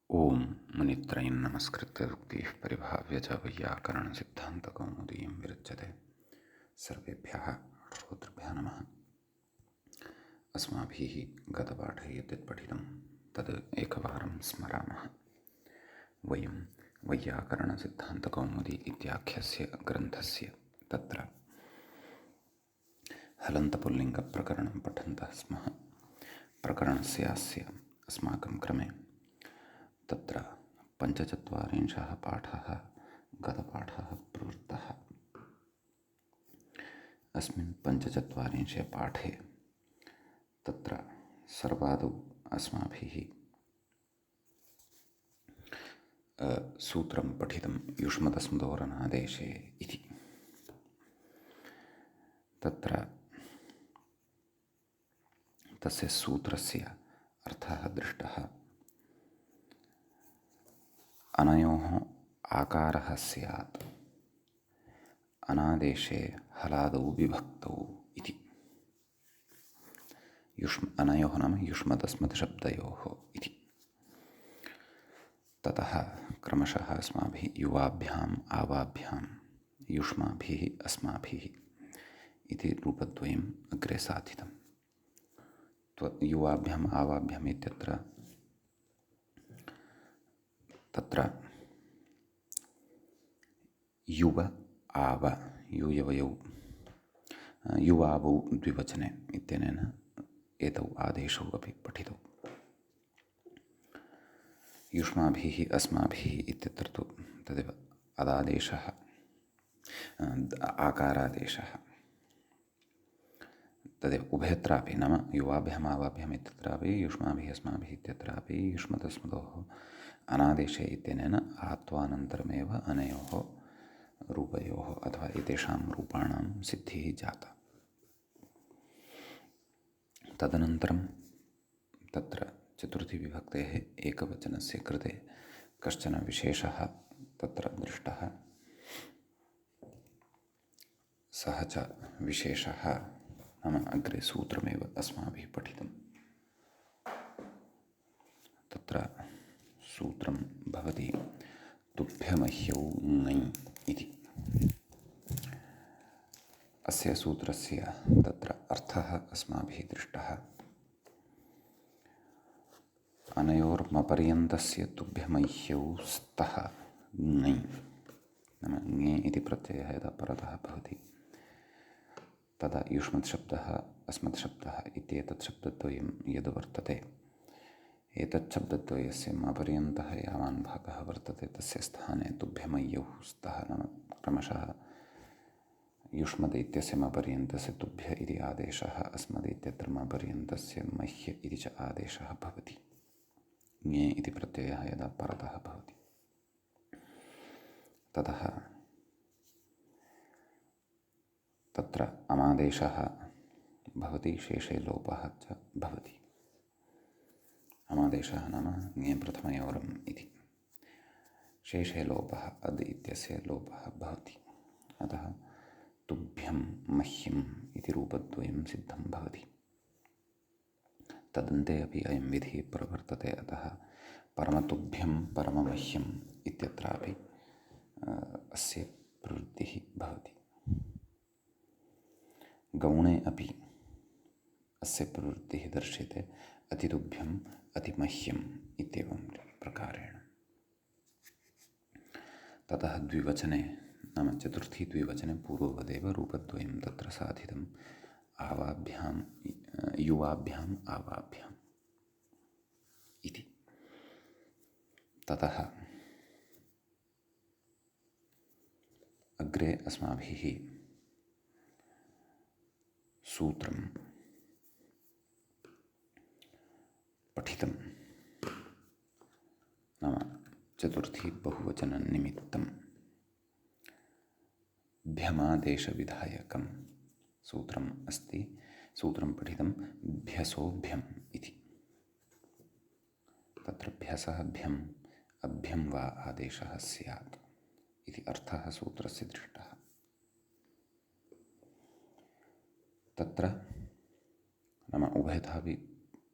ओम मुनित्रयं नमस्कृत्य उक्तिः परिभाव्य च वैयाकरणसिद्धान्तकौमुदीं विरच्यते। सर्वेभ्यः श्रोतृभ्यः नमः। अस्माभिः गतपाठे यद्यत् पठितं तद् एकवारं स्मरामः। वयं वैयाकरणसिद्धान्तकौमुदी इत्याख्यस्य ग्रन्थस्य तत्र हलन्तपुल्लिङ्गप्रकरणं पठन्तः स्मः। प्रकरणस्यास्य अस्माकं क्रमे तत्र 45 पाठः गतपाठः प्रवृत्तः। अस्मिन् 45 पाठे तत्र सर्वादौ अस्माभिः सूत्रं पठितं युष्मदस्मदोरनादेशे इति। तत्र तस्य सूत्रस्य अर्थः दृष्टः। अनयोः आकारः स्यात् अनादेशे हलादौ विभक्तौ इति। अनयोः नाम युष्मदस्मदशब्दयोः इति। ततः क्रमशः अस्माभिः युवाभ्याम् आवाभ्यां युष्माभिः अस्माभिः इति रूपद्वयम् अग्रे साधितम्। युवाभ्याम् आवाभ्याम् इत्यत्र तत्र युव आव यूयवयौ युवावौ द्विवचने इत्यनेन एतौ आदेशौ अपि पठितौ। युष्माभिः अस्माभिः इत्यत्र तु तदेव अदादेशः आकारादेशः तदेव उभयत्रापि नाम युवाभ्याम् आवाभ्याम् इत्यत्रापि युष्माभिः अस्माभिः इत्यत्रापि युष्मदस्मदोः अनादेशे इत्यनेन आत्वानन्तरमेव अनयोः रूपयोः अथवा एतेषां रूपाणां सिद्धिः जाता। तदनन्तरं तत्र चतुर्थीविभक्तेः एकवचनस्य कृते कश्चन विशेषः तत्र दृष्टः। सः च विशेषः नाम अग्रे सूत्रमेव अस्माभिः पठितं। तत्र सूत्रं भवति तुभ्यमह्यौ ङै इति। अस्य सूत्रस्य तत्र अर्थः अस्माभिः दृष्टः। अनयोर्मपर्यन्तस्य तुभ्यमह्यौ स्तः ङै नाम ङे इति प्रत्ययः यदा परतः भवति तदा युष्मत् शब्दः अस्मत् शब्दः इत्येतत् शब्दद्वयं यद् वर्तते एतत् शब्दद्वयस्य मपर्यन्तः यावान् भागः वर्तते तस्य स्थाने तुभ्यमय्यौ स्तः नाम क्रमशः युष्मद् इत्यस्य मपर्यन्तस्य तुभ्य इति आदेशः अस्मद् इत्यत्र मपर्यन्तस्य मह्य इति च आदेशः भवति। ङे इति प्रत्ययः यदा परतः भवति ततः तत्र अमादेशः भवति शेषे लोपः च भवति। अमादेशः नाम ङे प्रथमयोरम् इति। शेषे लोपः अद् इत्यस्य लोपः भवति। अतः तुभ्यं मह्यम् इति रूपद्वयं सिद्धं भवति। तदन्ते अपि अयं विधिः प्रवर्तते। अतः परमतुभ्यं परममह्यम् इत्यत्रापि अस्य प्रवृत्तिः भवति। गौणे अपि अस्य प्रवृत्तिः दर्श्यते। अतितुभ्यम् अतिमह्यम् इत्येवं प्रकारेण। ततः द्विवचने नाम चतुर्थी द्विवचने पूर्ववदेव रूपद्वयं तत्र साधितम्। आवाभ्यां युवाभ्याम् आवाभ्याम् इति। ततः अग्रे अस्माभिः सूत्रं पठितं नाम चतुर्थी बहुवचननिमित्तं भ्यमादेशविधायकं सूत्रम् अस्ति। सूत्रं पठितं भ्यसोभ्यम् इति। तत्र भ्यसः भ्यम् अभ्यं वा आदेशः स्यात् इति अर्थः सूत्रस्य दृष्टः। तत्र नाम उभयथापि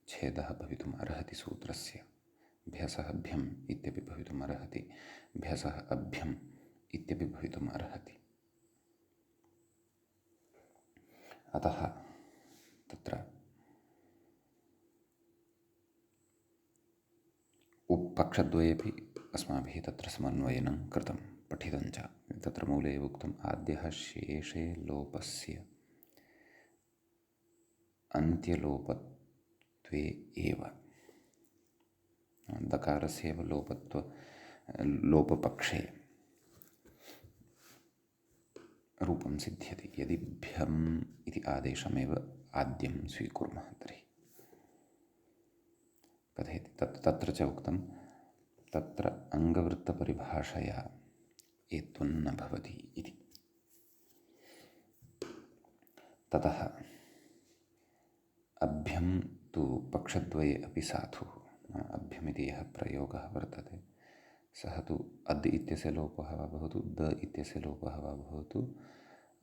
छेदः भवितुम् अर्हति सूत्रस्य। भ्यसः भ्यम् इत्यपि भवितुम् अर्हति, भ्यसः अभ्यम् इत्यपि भवितुम् अर्हति। अतः तत्र पक्षद्वयेपि अस्माभिः तत्र समन्वयनं कृतं, पठितं च। तत्र मूले उक्तम् आद्यः शेषे लोपस्य अन्त्यलोपत्वे एव, दकारस्यैव लोपपक्षे रूपं सिद्ध्यति यदि भ्यम् इति आदेशमेव आद्यं स्वीकुर्मः तर्हि। कथयति तत्र च उक्तं तत्र अङ्गवृत्तपरिभाषया एत्वन्न भवति इति। ततः अभ्यं तु पक्षद्वये अपि साधुः। अभ्यमिति यः प्रयोगः वर्तते सः तु अद् इत्यस्य लोपः वा भवतु, द इत्यस्य लोपः वा भवतु,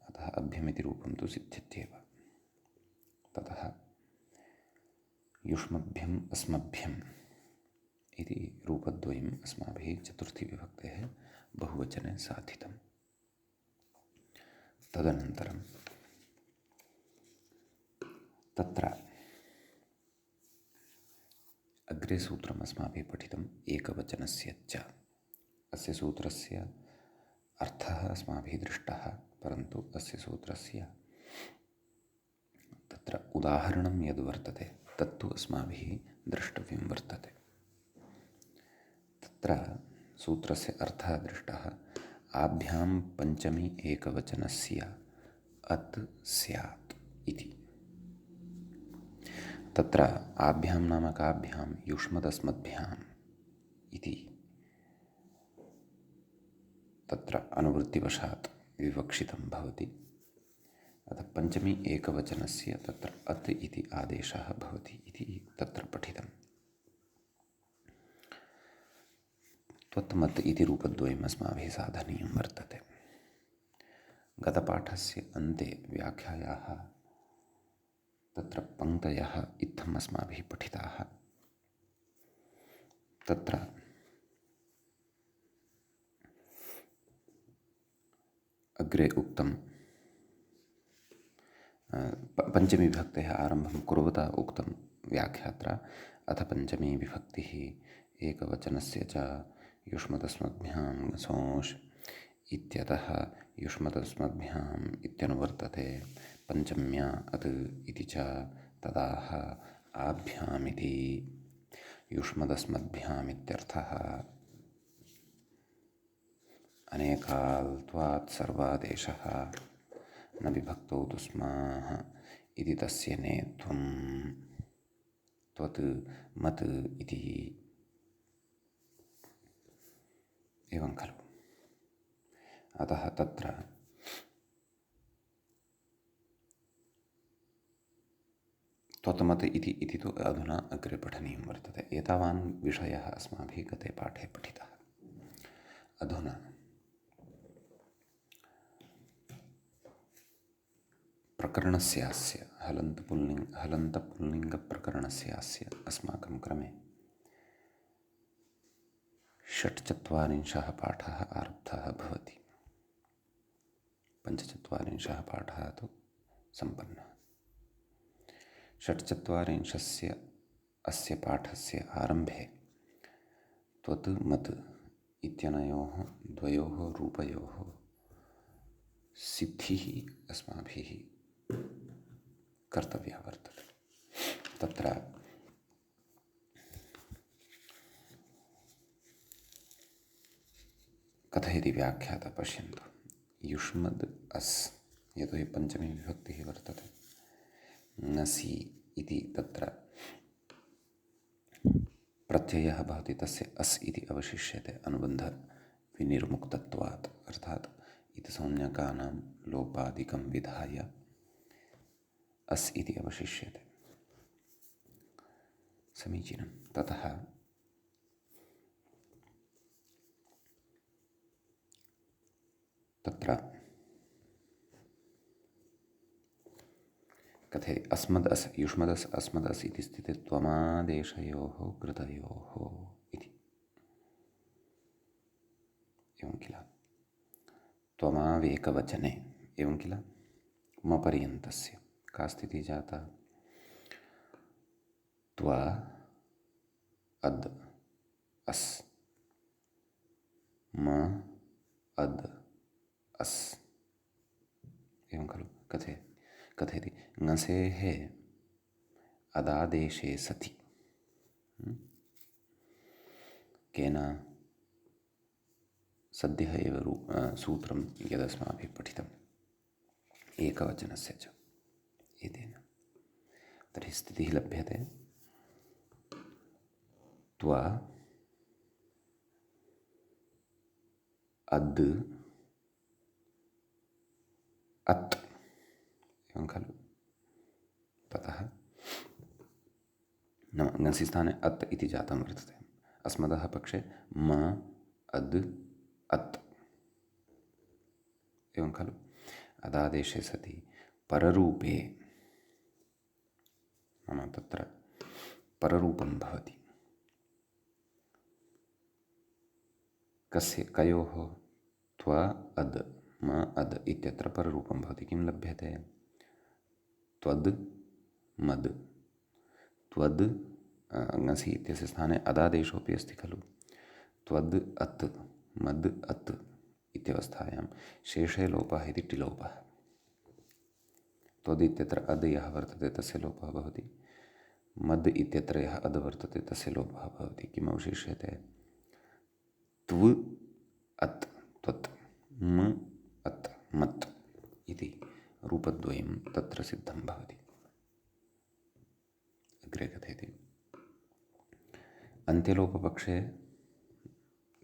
अतः अभ्यमिति रूपं तु सिद्ध्यत्येव। ततः युष्मभ्यम् अस्मभ्यम् इति रूपद्वयम् अस्माभिः चतुर्थीविभक्तेः बहुवचने साधितं। तदनन्तरं तत्र अग्रे सूत्रम् अस्माभिः पठितम् एकवचनस्य च। अस्य सूत्रस्य अर्थः अस्माभिः दृष्टः, परन्तु अस्य सूत्रस्य तत्र उदाहरणं यद् वर्तते तत्तु अस्माभिः द्रष्टव्यं वर्तते। तत्र सूत्रस्य अर्थः दृष्टः, आभ्यां पञ्चमी एकवचनस्य अत् स्यात् इति। तत्र आभ्यां नाम काभ्यां, युष्मदस्मद्भ्याम् इति तत्र अनुवृत्तिवशात् विवक्षितं भवति। अतः पञ्चमी एकवचनस्य तत्र अत् इति आदेशः भवति इति तत्र पठितम्। त्वत्मत् इति रूपद्वयम् अस्माभिः साधनीयं वर्तते। गतपाठस्य अन्ते व्याख्यायाः तत्र पङ्क्तयः इत्थम् अस्माभिः पठिताः। तत्र अग्रे उक्तं पञ्चमी विभक्तेः आरम्भं कुर्वता उक्तं व्याख्यात्रा, अथ पञ्चमी विभक्तिः एकवचनस्य च युष्मदस्मद्भ्यां सोऽश् इत्यतः युष्मदस्मद्भ्याम् इत्यनुवर्तते। पञ्चम्या अत् इति च तदाह आभ्यामिति युष्मदस्मद्भ्यामित्यर्थः। अनेकाल्त्वात् सर्वादेशः न विभक्तौ तु स्माः इति तस्य नेत्वं त्वत् मत् इति। एवं खलु। अतः तत्र त्वत्मत् इति तु अधुना अग्रे पठनीयं वर्तते। एतावान् विषयः अस्माभिः गते पाठे पठितः। अधुना प्रकरणस्यास्य हलन्तपुल्लिङ्गप्रकरणस्यास्य अस्माकं क्रमे षट्चत्वारिंशः पाठः आरब्धः भवति। पञ्चचत्वारिंशः पाठः तु सम्पन्नः। षट्चत्वारिंशस्य अस्य पाठस्य आरम्भे त्वत् मत् इत्यनयोः द्वयोः रूपयोः सिद्धिः अस्माभिः कर्तव्या वर्तते। तत्र कथयति व्याख्याता, पश्यन्तु। युष्मद् अस्, यतोहि पञ्चमी विभक्तिः वर्तते, नसि इति तत्र प्रत्ययः भवति, तस्य अस् इति अवशिष्यते अनुबन्धविनिर्मुक्तत्वात्, अर्थात् इतिसंज्ञकानां लोपादिकं विधाय अस् इति अवशिष्यते। समीचीनं। ततः तत्र कथयति अस्मदस्, युष्मदस् अस्मदस् इति स्थिते त्वमादेशयोः कृतयोः एवं किल। त्वमावेकवचने एवं किल। मपर्यन्तस्य का स्थितिः जाता। त्वा अद् अस् म अद् अस् एवं खलु। कथयति ङसेः अदादेशे सति केन सद्यः एव सूत्रं यदस्माभिः पठितम् एकवचनस्य च एतेन। तर्हि स्थितिः लभ्यते त्वा अद् अत् एवं खलु। ततः ङसि स्थाने अत् इति जातं वर्तते। अस्मदः पक्षे म अद् अत् एवं खलु। अदादेशे सति पररूपे नाम तत्र पररूपं भवति। कस्य कयोः त्वा अद् म अद् इत्यत्र पररूपं भवति। किं लभ्यते। त्वद् मद्। त्वद् ङसि इत्यस्य स्थाने अदादेशोऽपि अस्ति खलु। त्वद् अत् मद् अत् इत्यवस्थायां शेषे लोपः इति टिलोपः। त्वद् इत्यत्र अद् यः वर्तते तस्य लोपः भवति। मद् इत्यत्र यः अद् वर्तते तस्य लोपः भवति। किम् अवशिष्यते। त्व अत् त्वत् म अत् मत् इति रूपद्वयं तत्र सिद्धं भवति। अग्रे कथयति अन्त्यलोपपक्षे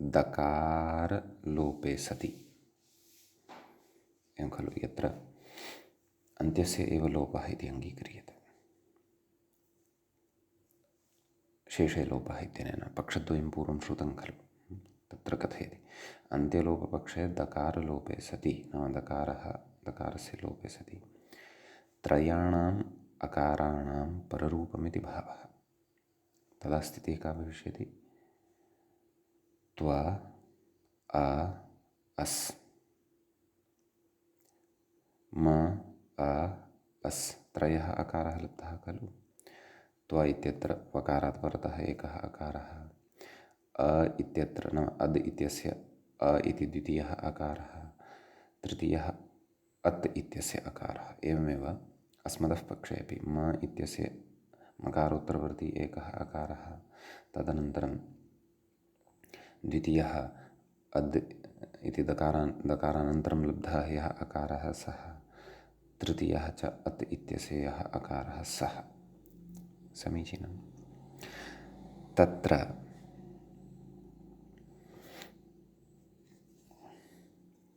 दकारलोपे सति एवं खलु। यत्र अन्त्यस्य एव लोपः इति अङ्गीक्रियते। शेषे लोपः इत्यनेन पक्षद्वयं पूर्वं श्रुतं खलु। तत्र कथयति अन्त्यलोपपक्षे दकारलोपे सति नाम दकारस्य लोपे सति त्रयाणाम् अकाराणां पररूपमिति भावः। तदा स्थितिः का भविष्यति। त्वा अ अस् म अ अस् त्रयः अकारः लब्धः खलु। त्वा इत्यत्र वकारात् परतः एकः अकारः। अ इत्यत्र नाम अद् इत्यस्य अ इति द्वितीयः अकारः। तृतीयः अत् इत्यस्य अकारः। एवमेव अस्मदः पक्षे अपि म इत्यस्य मकारोत्तरवर्ती एकः अकारः। तदनन्तरं द्वितीयः अद् इति दकारानन्तरं लब्धः यः अकारः सः। तृतीयः च अत् इत्यस्य यः अकारः सः। समीचीनं। तत्र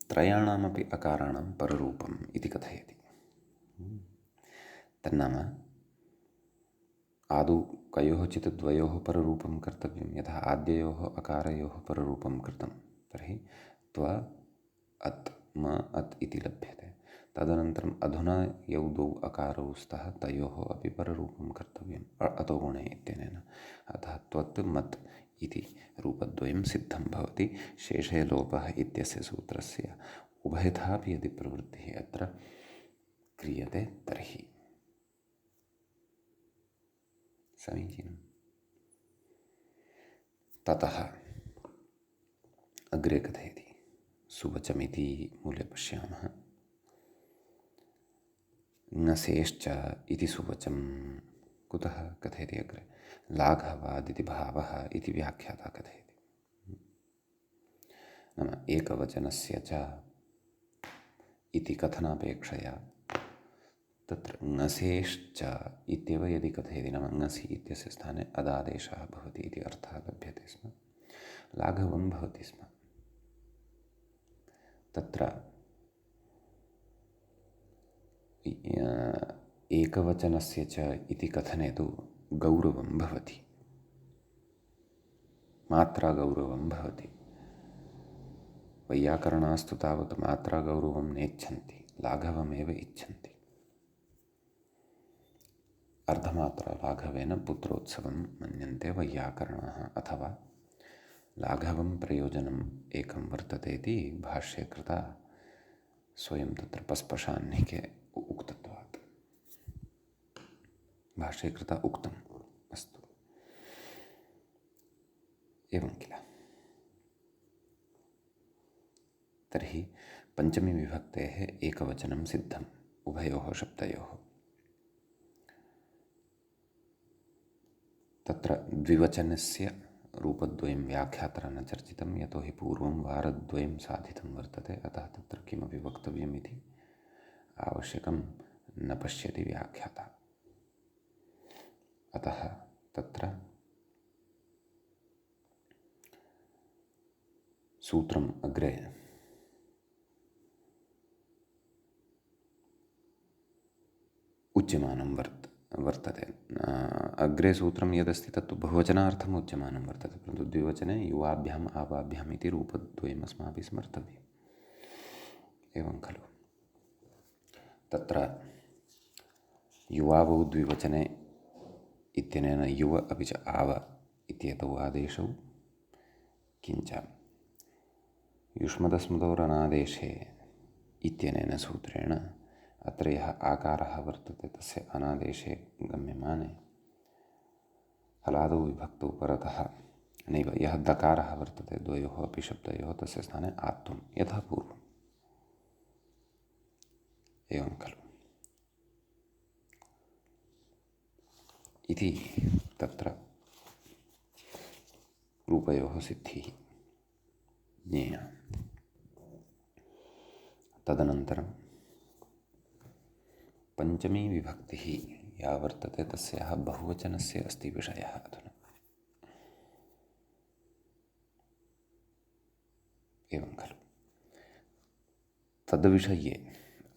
त्रयाणामपि अकाराणां पररूपम् इति कथयति। तन्नाम आदौ कयोचित् द्वयोः पररूपं कर्तव्यं। यथा आद्ययोः अकारयोः पररूपं कृतं तर्हि त्व अत् म अत् इति लभ्यते। तदनन्तरम् अधुना यौ द्वौ अकारौ स्तः तयोः अपि पररूपं कर्तव्यम् अतोगुणे इत्यनेन। अतः त्वत् मत् इति रूपद्वयं सिद्धं भवति शेषे लोपः इत्यस्य सूत्रस्य उभयथापि यदि प्रवृत्तिः अत्र क्रियते तर्हि। समीचीनं। ततः अग्रे कथयति सुवचमिति मूले पश्यामः। ङसेश्च इति सुवचं कुतः कथयति अग्रे। लाघवादिति भावः इति व्याख्याता कथयति। नाम एकवचनस्य च इति कथनापेक्षया तत्र ङसेश्च इत्येव यदि कथयति नाम ङसि इत्यस्य स्थाने अदादेशः भवति इति अर्थः लभ्यते स्म। लाघवं भवति स्म। तत्र एकवचनस्य च इति कथने तु गौरवं भवति। मात्रागौरवं भवति। वैयाकरणास्तु तावत् मात्रागौरवं नेच्छन्ति, लाघवमेव इच्छन्ति। अर्धमात्रा लाघवेन पुत्रोत्सवं मन्यन्ते वैयाकरणाः अथवा लाघवं प्रयोजनम् एकं वर्तते इति भाष्यकृता स्वयं तत्र पस्पशाह्निके उक्तत्वात् भाष्यकृता उक्तम् अस्तु एवं किल। तर्हि पञ्चमी विभक्तेः एकवचनं सिद्धम् उभयोः शब्दयोः। तत्र द्विवचनस्य रूपद्वयं व्याख्यात्रा न चर्चितं, यतो हि पूर्वं वारद्वयं साधितं वर्तते, अतः तत्र किमपि वक्तव्यम् इति आवश्यकं न पश्यति व्याख्याता। अतः तत्र सूत्रम् अग्रे उच्यमानं वर्तते। अग्रे सूत्रं यदस्ति तत्तु बहुवचनार्थम् उच्यमानं वर्तते, परन्तु द्विवचने युवाभ्याम् आवाभ्याम् इति रूपद्वयम् अस्माभिः स्मर्तव्यम्। एवं खलु। तत्र युवावौ द्विवचने इत्यनेन युव अपि च आव इत्येतौ आदेशौ, किञ्च युष्मदस्मदोरनादेशे इत्यनेन सूत्रेण अत्र यः आकारः वर्तते तस्य अनादेशे गम्यमाने हलादौ विभक्तौ परतः नैव यः दकारः वर्तते द्वयोः अपि शब्दयोः तस्य स्थाने आत्वं यथा पूर्वम्। एवं खलु। इति तत्र रूपयोः सिद्धिः ज्ञेया। तदनन्तरं पञ्चमी विभक्तिः या वर्तते तस्याः बहुवचनस्य अस्ति विषयः अधुना। एवं खलु। तद्विषये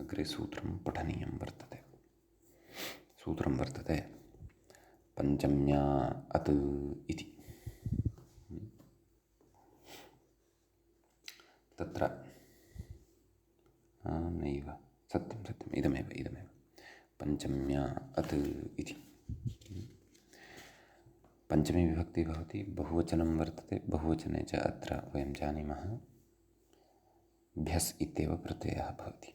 अग्रे सूत्रं पठनीयं वर्तते। सूत्रं वर्तते पञ्चम्या अत् इति। तत्र नैव सत्यम् इदमेव पञ्चम्या अत् इति। पञ्चमी विभक्तिः भवति, बहुवचनं वर्तते, बहुवचने च अत्र वयं जानीमः भ्यस् इत्येव प्रत्ययः भवति।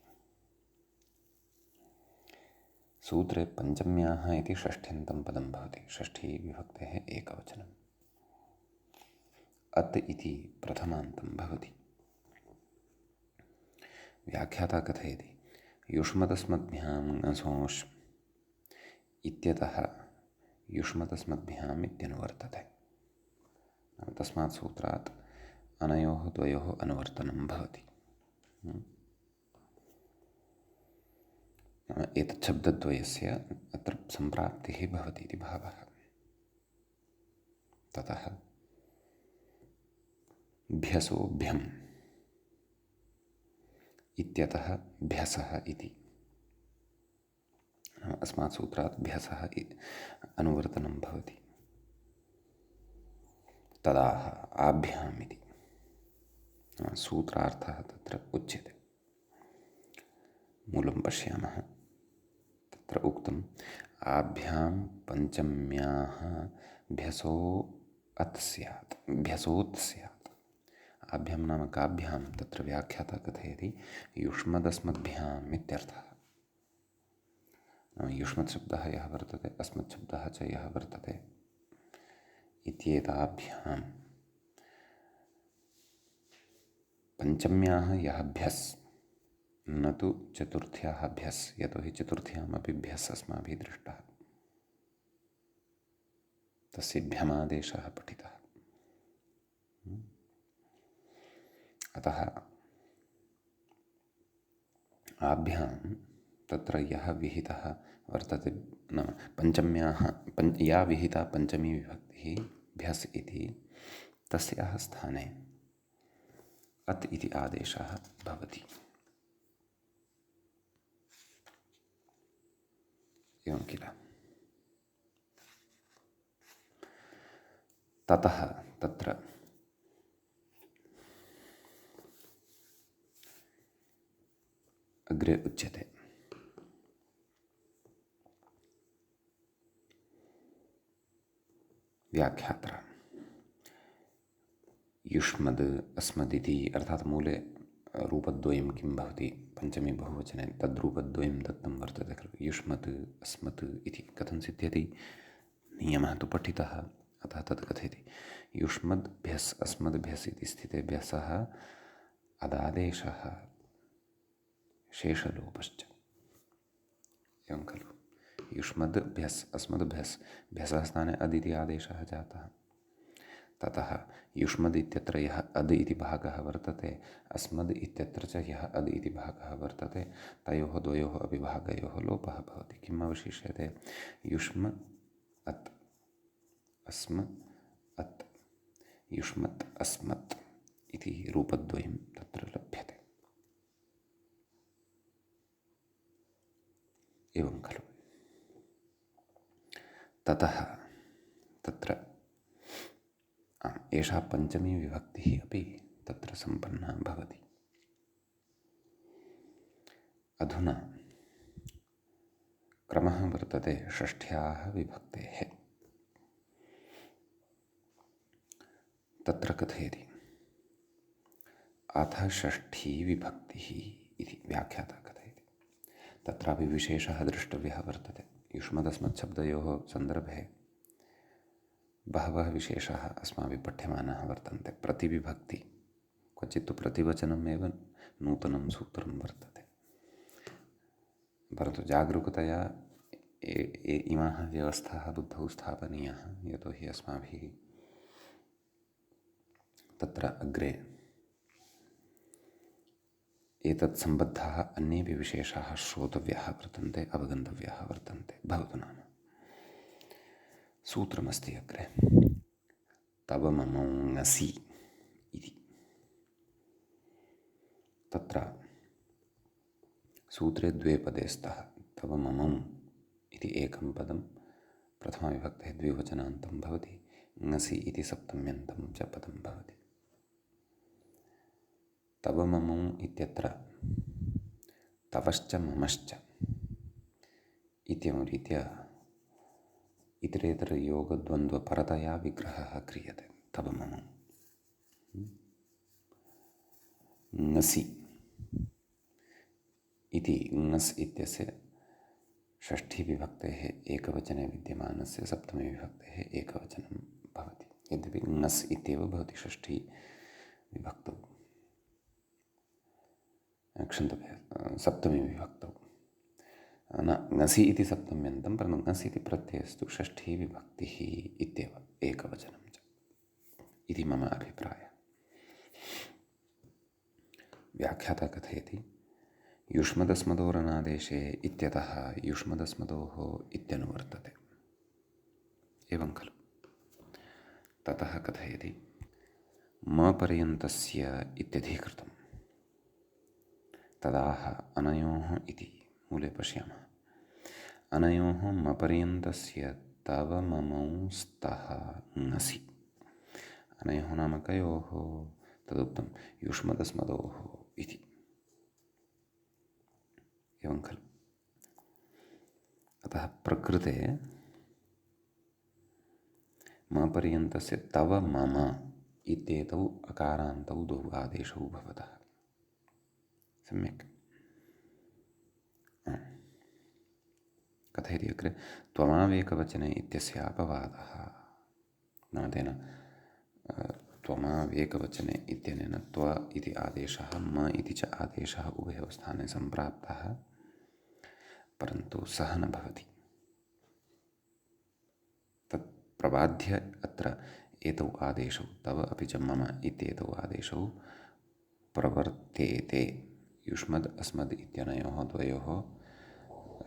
सूत्रे पञ्चम्याः इति षष्ठ्यन्तं पदं भवति, षष्ठी विभक्तेः एकवचनम्। अत् इति प्रथमान्तं भवति। व्याख्याता कथयति युष्मदस्मद्भ्यां ङसोष् इत्यतः युष्मदस्मद्भ्याम् इत्यनुवर्तते। तस्मात् सूत्रात् अनयोः द्वयोः अनुवर्तनं भवति। एतत् शब्दद्वयस्य अत्र सम्प्राप्तिः भवति इति भावः। ततः भ्यसोभ्यम् इत्यतः भ्यसः इति अस्मात् सूत्रात् भ्यसः अनुवर्तनं भवति। तदाह आभ्याम् इति सूत्रार्थः तत्र उच्यते। मूलं पश्यामः। तत्र उक्तम् आभ्यां पञ्चम्याः भ्यसो अत् स्यात्, भ्यसोत् स्यात्। आभ्यां नाम काभ्यां तत्र व्याख्याता कथयति युष्मदस्मद्भ्याम् इत्यर्थः। युष्मत् शब्दः यः वर्तते, अस्मत् शब्दः च यः वर्तते, इत्येताभ्यां पञ्चम्याः यः भ्यस्, न तु चतुर्थ्याः भ्यस्, यतो हि चतुर्थ्यामपि भ्यस् अस्माभिः दृष्टः, तस्य भ्यमादेशः पठितः। अतः आभ्यां तत्र यः विहितः वर्तते, नाम पञ्चम्याः या विहिता पञ्चमी विभक्तिः भ्यस् इति, तस्याः स्थाने अत् इति आदेशः भवति। एवं किल। ततः तत्र अग्रे उच्यते व्याख्यात्रा युष्मद् अस्मदिति अर्थात् मूले रूपद्वयं किं भवति पञ्चमी बहुवचने तद्रूपद्वयं दत्तं वर्तते खलु। युष्मत् अस्मत् इति कथं सिद्ध्यति? नियमः तु पठितः, अतः तत् कथयति। युष्मद्भ्यस् अस्मद्भ्यस् इति स्थितेभ्यः सह अदादेशः शेषलोपश्च, एवं खलु। युष्मद्भ्यस् अस्मद्भ्यस्, भ्यसः स्थाने अदिति आदेशः जातः। ततः युष्मद् इत्यत्र यः अद् इति भागः वर्तते, अस्मद् इत्यत्र च यः अद् इति भागः वर्तते, तयोः द्वयोः अपि भागयोः लोपः भवति। किम् अवशिष्यते? युष्म अत्, अस्म अत्, युष्मत् अस्मत् इति रूपद्वयं तत्र लभ्यते। एवं खलु। ततः तत्र एषा पञ्चमी विभक्तिः अपि तत्र सम्पन्ना भवति। अधुना क्रमः वर्तते षष्ठ्याः विभक्तेः। तत्र कथयति अथ षष्ठी विभक्तिः इति व्याख्याता कथयति। तत्रापि विशेषः द्रष्टव्यः वर्तते। युष्मदस्मत्शब्दयोः सन्दर्भे बहवः विशेषाः अस्माभिः पठ्यमानाः वर्तन्ते। प्रतिविभक्ति, क्वचित् तु प्रतिवचनमेव नूतनं सूत्रं वर्तते। परन्तु जागरूकतया इमाः व्यवस्थाः बुद्धौ स्थापनीयाः, यतोहि अस्माभिः तत्र अग्रे एतत् सम्बद्धाः अन्येपि विशेषाः श्रोतव्याः वर्तन्ते, अवगन्तव्याः वर्तन्ते। भवतु नाम सूत्रमस्ति अग्रे तव ममौ ङसि इति। तत्र सूत्रे द्वे पदे स्तः। तव ममौ इति एकं पदं प्रथमाविभक्तेः द्विवचनान्तं भवति, ङसि इति सप्तम्यन्तं च पदं भवति। तव ममौ इत्यत्र तवश्च ममश्च इत्येवं रीत्या इतरेतरयोगद्वन्द्वपरतया विग्रहः क्रियते। तव ममौ ङसि इति ङस् इत्यस्य षष्ठी विभक्तेः एकवचने विद्यमानस्य सप्तमी विभक्तेः एकवचनं भवति। यद्यपि ङस् इत्येव भवति षष्ठी विभक्तौ, क्षन्तव्यः सप्तमी विभक्तौ न ङसि इति सप्तम्यन्तं, परन्तु ङस् इति प्रत्ययस्तु षष्ठी विभक्तिः इत्येव एकवचनं च इति मम अभिप्रायः। व्याख्याता कथयति युष्मदस्मदोरनादेशे इत्यतः युष्मदस्मदोः इत्यनुवर्तते। एवं खलु। ततः कथयति म पर्यन्तस्य इत्यधिकृतं तदाह अनयोः इति मूले पश्यामः। अनयोः म पर्यन्तस्य तव ममौ स्तः ङसि। अनयोः नाम कयोः? तदुक्तं युष्मदस्मदोः इति। एवं खलु। अतः प्रकृते म पर्यन्तस्य तव मम इत्येतौ अकारान्तौ द्वौ आदेशौ भवतः। सम्यक्। कथयति अग्रे त्वमावेकवचने इत्यस्य अपवादः। नाम तेन त्वमावेकवचने इत्यनेन त्व इति आदेशः म इति च आदेशः उभयोः स्थाने सम्प्राप्तः, परन्तु सः न भवति। तत् प्रबाध्य अत्र एतौ आदेशौ तव अपि च मम इत्येतौ आदेशौ प्रवर्तेते युष्मद् अस्मद् इत्यनयोः द्वयोः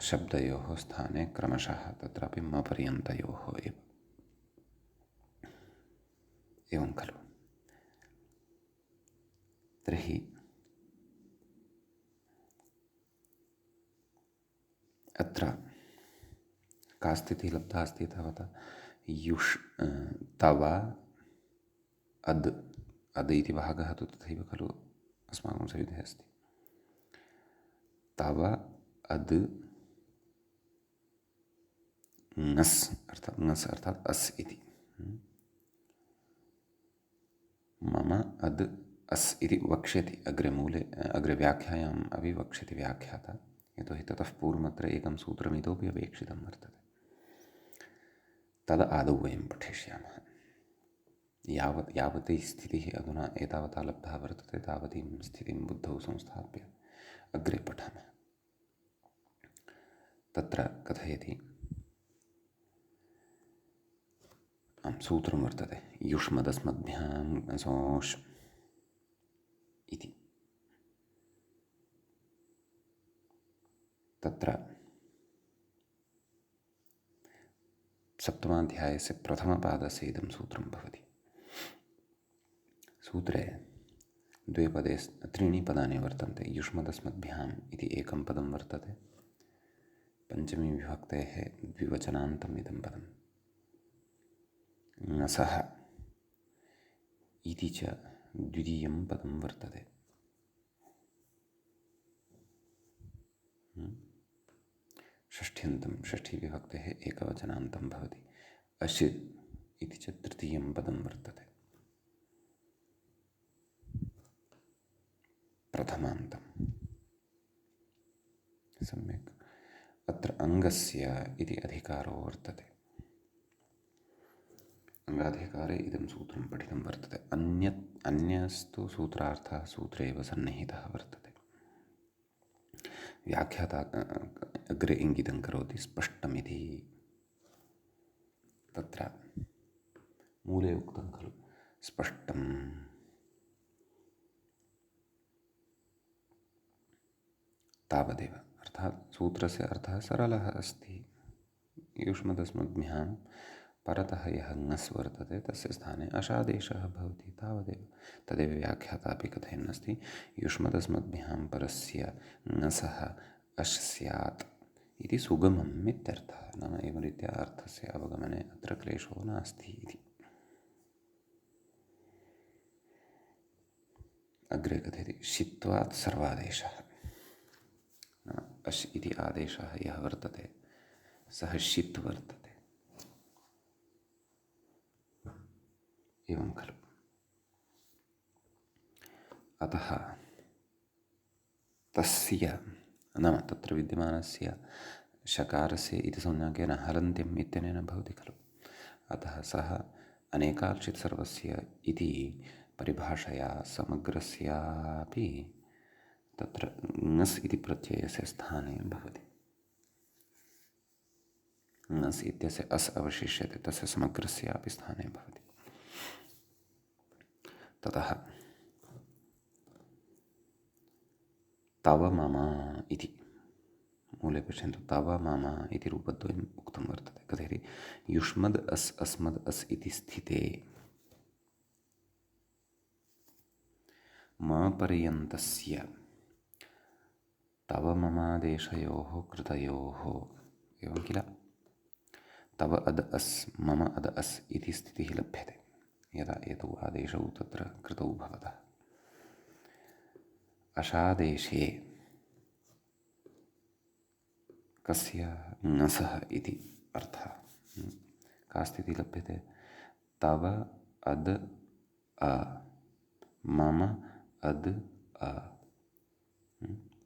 शब्दयोः स्थाने क्रमशः, तत्रापि म पर्यन्तयोः एव। एवं खलु। तर्हि अत्र का स्थितिः लब्धा अस्ति तावता तव अद् अद् इति भागः तु तथैव खलु अस्माकं सविधे अस्ति। तव अद् ङस् अर्थात् अस् इति। मम अद् अस् इति वक्ष्यति अग्रे व्याख्यायाम् अपि वक्ष्यति व्याख्याता, यतोहि ततः पूर्वमत्र एकं सूत्रम् इतोपि अपेक्षितं वर्तते। तद् आदौ वयं पठिष्यामः। यावती स्थितिः अधुना एतावता लब्धा वर्तते तावतीं स्थितिं बुद्धौ संस्थाप्य अग्रे पठामः। तत्र कथयति, सूत्रं वर्तते युष्मदस्मद्भ्यां सोष् इति। तत्र सप्तमाध्यायस्य प्रथमपादस्य इदं सूत्रं भवति। सूत्रे त्रीणि पदानि वर्तन्ते। युष्मदस्मद्भ्याम् इति एकं पदं वर्तते, पञ्चमी विभक्तेः द्विवचनान्तम् इदं पदं। नसः इति च द्वितीयं पदं वर्तते। षष्ठ्यन्तं, षष्ठीविभक्तेः एकवचनान्तं भवति। अश् इति च तृतीयं पदं वर्तते, प्रथमान्तं। सम्यक्। अत्र अङ्गस्य इति अधिकारो वर्तते। अङ्गाधिकारे इदं सूत्रं पठितं वर्तते। अन्यस्तु सूत्रार्थः सूत्रे एव सन्निहितः वर्तते। व्याख्याता अग्रे इङ्गितं करोति स्पष्टमिति। तत्र मूले उक्तं खलु स्पष्टं। तावदेव, अर्थात् सूत्रस्य अर्थः सरलः अस्ति। युष्मदस्मद्भ्यां परतः यः ङस् वर्तते तस्य स्थाने अशादेशः भवति, तावदेव। तदेव व्याख्याता अपि कथयन्नस्ति, युष्मदस्मद्भ्यां परस्य ङसः अश् स्यात् इति सुगमम् इत्यर्थः। नाम एवं रीत्या अर्थस्य अवगमने अत्र क्लेशो नास्ति इति। अग्रे कथयति शित्वात् सर्वादेशः। अश् इति आदेशः यः वर्तते सः शित् वर्तते। एवं खलु। अतः तस्य नाम तत्र विद्यमानस्य शकारस्य इति संज्ञाकेन हलन्त्यम् इत्यनेन भवति खलु। अतः सः अनेकार्चित् सर्वस्य इति परिभाषया समग्रस्यापि तत्र ङस् इति प्रत्ययस्य स्थाने भवति। ङस् इत्यस्य अस् अवशिष्यते, तस्य समग्रस्यापि स्थाने भवति। ततः तव मम इति मूले पश्यन्तु। तव मम इति रूपद्वयम् उक्तं वर्तते। कथयति युष्मद् अस् अस्मद् अस् इति स्थिते म पर्यन्तस्य तव ममादेशयोः कृतयोः, एवं किल, तव अद् अस् मम अद् अस् इति स्थितिः लभ्यते यदा एतौ आदेशौ तत्र कृतौ भवतः। अशादेशे कस्य ङसः इति अर्थः। का स्थितिः लभ्यते? तव अद् अ मम अद् अ।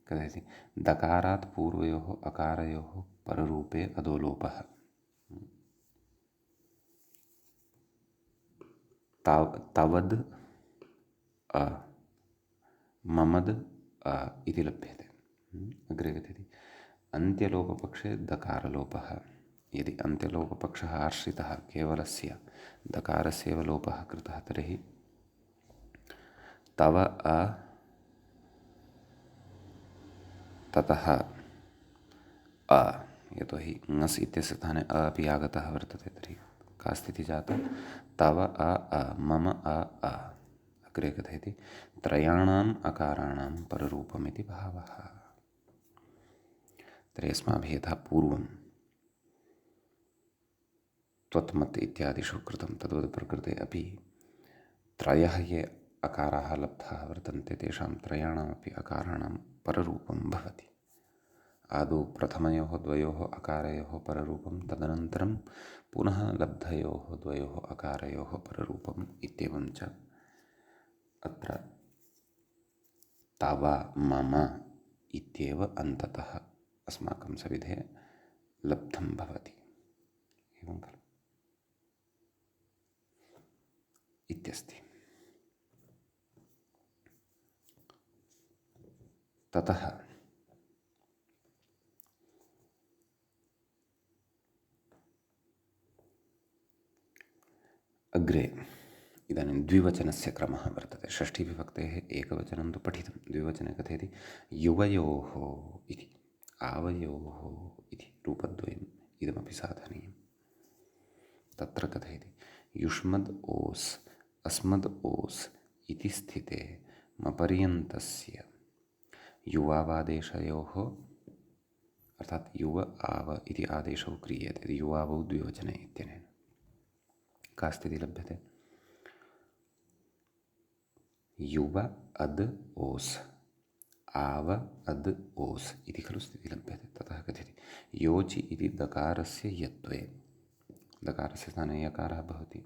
कथयति दकारात् पूर्वयोः अकारयोः पररूपे अधोलोपः। तवद् अ ममद् अ इति लभ्यते। अग्रे कथयति अन्त्यलोपपक्षे दकारलोपः। यदि अन्त्यलोपपक्षः आश्रितः केवलस्य दकारस्यैव लोपः कृतः तर्हि तव अ ततः अ, यतोहि ङस् इत्यस्य स्थाने अ अपि आगतः वर्तते, तर्हि का स्थितिः जाता? तव अ मम अ। अग्रे कथयति त्रयाणाम् अकाराणां पररूपमिति भावः। तर्हि अस्माभिः यथा पूर्वं त्वत्मत् इत्यादिषु कृतं तद्वत् प्रकृते अपि त्रयः ये अकाराः लब्धाः वर्तन्ते तेषां त्रयाणामपि अकाराणां पररूपं भवति। आदौ प्रथमयोः द्वयोः अकारयोः पररूपं, तदनन्तरं पुनः लब्धयोः द्वयोः अकारयोः पररूपम् इत्येवं च अत्र तव मम इत्येव अन्ततः अस्माकं सविधे लब्धं भवति, एवं खलु इत्यस्ति। ततः अग्रे इदानीं द्विवचनस्य क्रमः वर्तते। षष्ठीविभक्तेः एकवचनं तु पठितं, द्विवचने कथयति युवयोः इति, आवयोः इति रूपद्वयम् इदमपि साधनीयं। तत्र कथयति युष्मद् ओस् अस्मद् ओस् इति स्थिते मपर्यन्तस्य युवावादेशयोः अर्थात् युव आव इति आदेशौ क्रियते युवावौ द्विवचने इत्यनेन। का स्थितिः लभ्यते? युव अद् ओस् आव अद् ओस् इति खलु स्थितिः लभ्यते। ततः कथयति योचि इति दकारस्य यत्वे, दकारस्य स्थाने यकारः भवति,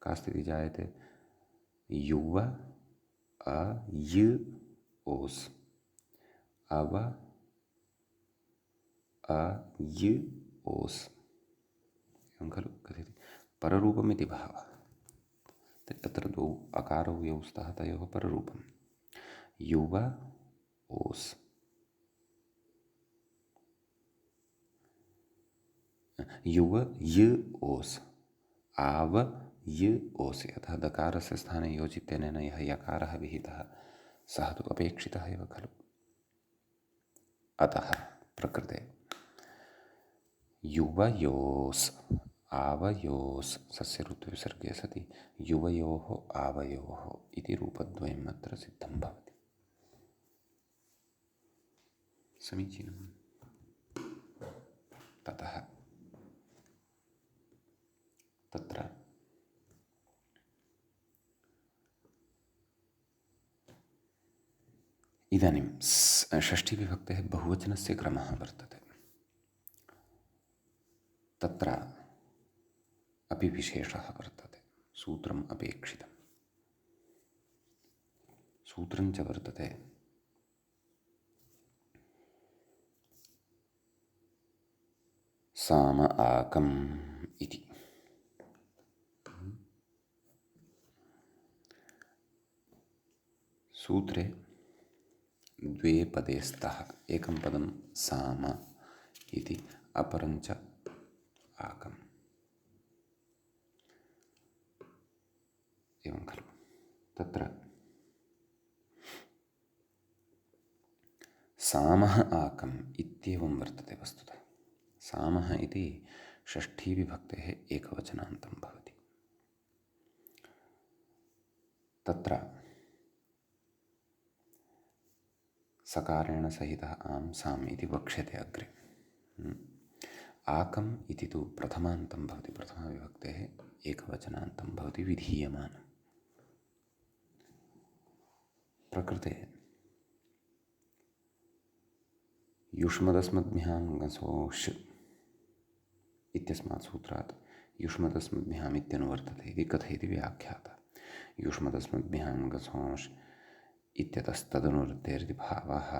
का स्थितिः जायते? युव अ य ओस् अव अ य ओस्, एवं खलु कथयति। पररूपमिति भावः। तत्र द्वौ अकारौ यौ स्तः तयोः पररूपं। युव ओस्, युव य ओस् आव य ओस्, अतः दकारस्य स्थाने योजित्यनेन यः यकारः विहितः सः तु अपेक्षितः एव खलु। अतः प्रकृते युवयोस् आवयोस् सस्य ऋतुविसर्गे सति युवयोः आवयोः इति रूपद्वयम् अत्र सिद्धं भवति। समीचीनं। ततः तत्र इदानीं षष्ठीविभक्तेः बहुवचनस्य क्रमः वर्तते। तत्र अपि विशेषः वर्तते, सूत्रम् अपेक्षितं। सूत्रं च वर्तते साम आकम् इति। सूत्रे द्वे पदे स्तः, एकं पदं साम इति, अपरं च आकम्, एवं खलु। तत्र सामः आकम् इत्येवं वर्तते वस्तुतः। सामः इति षष्ठीविभक्तेः एकवचनान्तं भवति। तत्र सकारेण सहितः आम् साम् इति वक्ष्यते अग्रे। आकम् इति तु प्रथमान्तं भवति, प्रथमाविभक्तेः एकवचनान्तं भवति विधीयमानं। प्रकृते युष्मदस्मद्भ्यां गसोष् इत्यस्मात् सूत्रात् युष्मदस्मद्भ्याम् इत्यनुवर्तते इति कथयति व्याख्याता। युष्मदस्मद्भ्यां गसोष् इत्यतस्तदनुवृत्तेरिति भावः।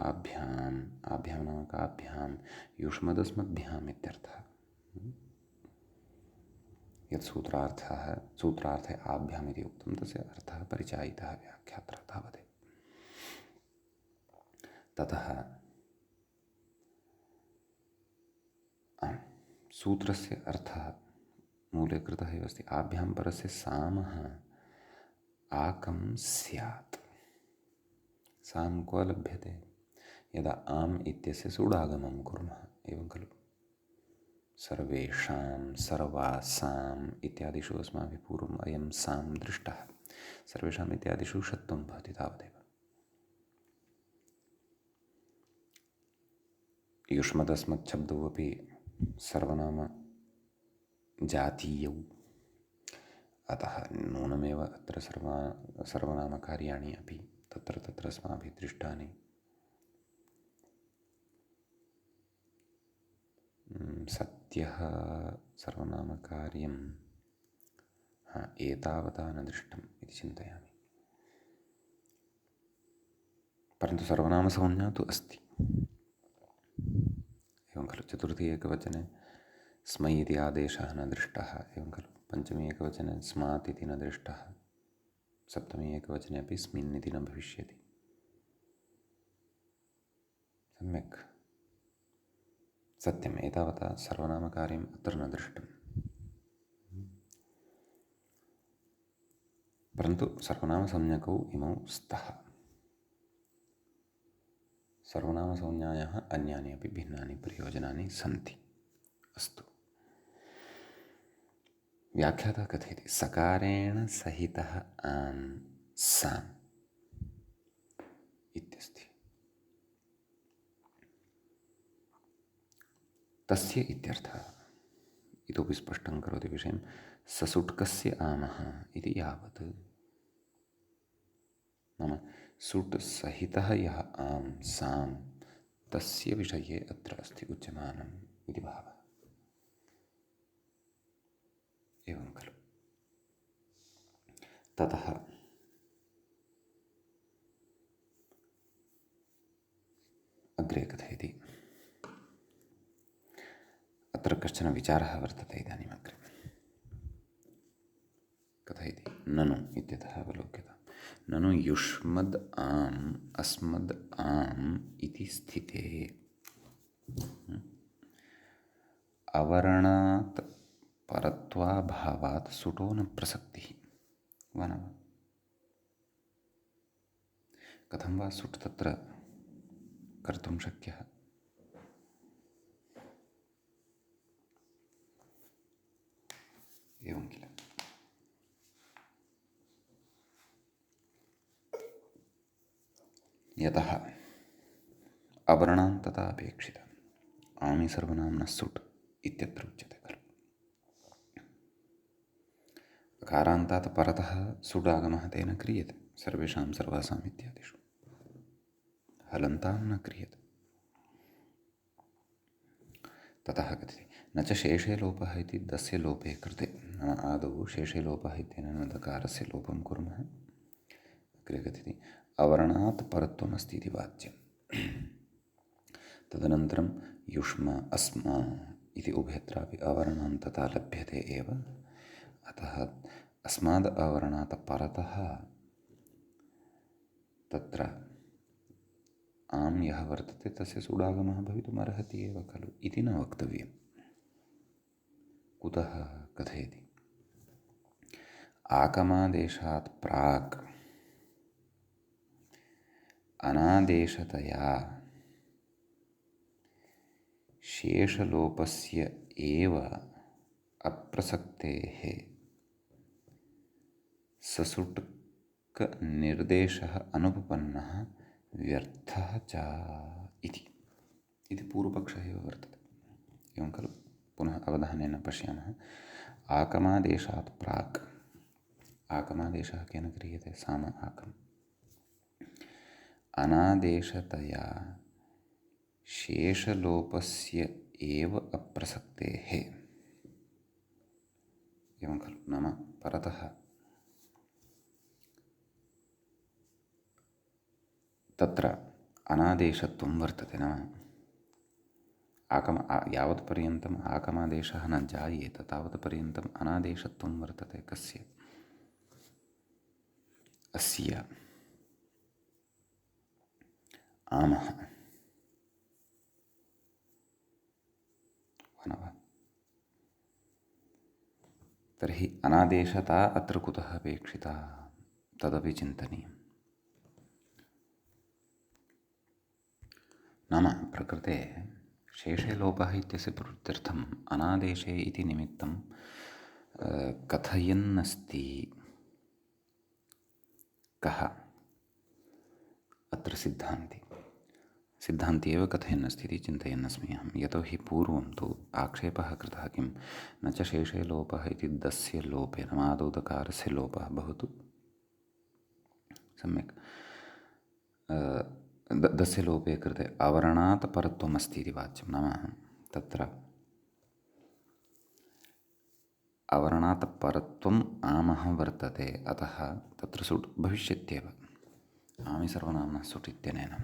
आभ्याम्, आभ्यां नाम काभ्यां, युष्मदस्मद्भ्याम् इत्यर्थः। यत् सूत्रार्थे आभ्याम् इति उक्तं तस्य अर्थः परिचायितः व्याख्यात्र तावदेव। ततः सूत्रस्य अर्थः मूले कृतः एव अस्ति। आभ्यां परस्य सामः आकं स्यात्। सां क्व लभ्यते? यदा आम् इत्यस्य सूडागमं कुर्मः, एवं खलु। सर्वेषां, सर्वासाम् इत्यादिषु अस्माभिः पूर्वम् अयं सां दृष्टः। सर्वेषाम् इत्यादिषु षत्वं भवति तावदेव। युष्मदस्मच्छब्दौ अपि सर्वनाम जातीयौ, अतः नूनमेव अत्र सर्वनामकार्याणि अपि तत्र तत्र अस्माभिः दृष्टानि। सत्यः सर्वनामकार्यं एतावता न दृष्टम् इति चिन्तयामि। परन्तु सर्वनामसंज्ञा तु अस्ति। एवं खलु। चतुर्थी एकवचने स्मै इति आदेशः न दृष्टः, एवं खलु। पञ्चमी एकवचने स्मात् इति न दृष्टः, सप्तमी एकवचने अपि स्मिन् इति न भविष्यति। सम्यक्। सत्यम्, एतावता सर्वनामकार्यम् अत्र न दृष्टम्। परन्तु सर्वनामसंज्ञकौ इमौ स्तः। सर्वनामसंज्ञायाः अन्यानि अपि भिन्नानि प्रयोजनानि सन्ति। अस्तु। व्याख्याता कथयति सकारेण सहितः आम् साम् इत्यस्ति। तस्य इत्यर्थः। इतोपि स्पष्टं करोति विषयं ससुट्कस्य आमः इति यावत्। नाम सुट् सहितः यः आम् साम् तस्य विषये अत्र अस्ति उच्यमानम् इति भावः। एवं खलु। ततः अग्रे कथयति। अत्र कश्चन विचारः वर्तते इदानीम् अग्रे। कथयति ननु इत्यतः अवलोक्यताम्। ननु युष्मद् आम् अस्मद् आम् इति स्थिते अवर्णात् परत्वाभावात् सुटो न प्रसक्तिः वा न वा? कथं वा सुट् तत्र कर्तुं शक्यः? एवं किल। यतः अवर्णान्तता अपेक्षिता आमि सर्वनाम्नः सुट् इत्यत्र उच्यते खलु। अकारान्तात् परतः सुडागमः तेन क्रियते सर्वेषां सर्वासाम् इत्यादिषु। हलन्तां न क्रियते। ततः कथयति न च शेषे लोपः इति दस्य लोपे कृते। नाम आदौ शेषे लोपः इत्यनेन दकारस्य लोपं कुर्मः। अग्रे कथयति अवर्णात् परत्वमस्ति इति वाच्यं। तदनन्तरं युष्म अस्म इति उभयत्रापि अवर्णान्तता लभ्यते एव। अतः अस्माद् अवर्णात् परतः तत्र आम् यः वर्तते तस्य सुडागमः भवितुमर्हति एव खलु इति न वक्तव्यम्। कुतः कथयति आकमादेशात् प्राक् अनादेशतया शेषलोपस्य एव अप्रसक्तेः ससुट्कनिर्देशः अनुपपन्नः व्यर्थः च इति पूर्वपक्षः एव वर्तते। एवं खलु। पुनः अवधानेन पश्यामः। आकमादेशात् प्राक्। आकमादेशः केन क्रियते? साम आकम्। अनादेशतया शेषलोपस्य एव अप्रसक्तेः। एवं खलु। नाम परतः तत्र अनादेशत्वं वर्तते। नाम यावत्पर्यन्तम् आकमादेशः न जायेत तावत्पर्यन्तम् अनादेशत्वं वर्तते। कस्य? अस्य आमः वा न वा? तर्हि अनादेशता अत्र कुतः अपेक्षिता तदपि चिन्तनीयम्। नाम प्रकृते शेषे लोपः इत्यस्य प्रवृत्त्यर्थम् अनादेशे इति निमित्तं कथयन्नस्ति। कः? अत्र सिद्धान्ती एव कथयन्नस्ति इति चिन्तयन्नस्मि अहं। यतोहि पूर्वं तु आक्षेपः कृतः किं न च शेषे लोपः इति दस्य लोपे नाम आदौ दकारस्य लोपः भवतु। सम्यक्। दस्य लोपे कृते अवर्णात् परत्वमस्ति इति वाच्यं। नाम तत्र अवर्णात् परत्वम् आमः वर्तते, अतः तत्र सुट् भविष्यत्येव। आमि सर्वनाम्नः सुट् इत्यनेन।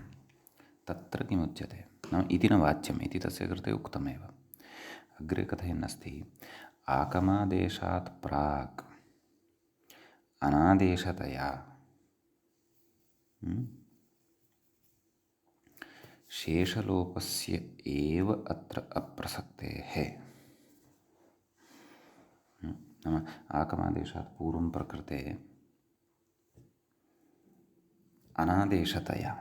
तत्र किमुच्यते नाम इति न वाच्यम् इति तस्य कृते उक्तमेव। अग्रे कथयन्नस्ति, आकमादेशात् प्राक् अनादेशतया शेषलोपस्य एव अत्र अप्रसक्तेः। नाम आकमादेशात् पूर्वं प्रकृते अनादेशतया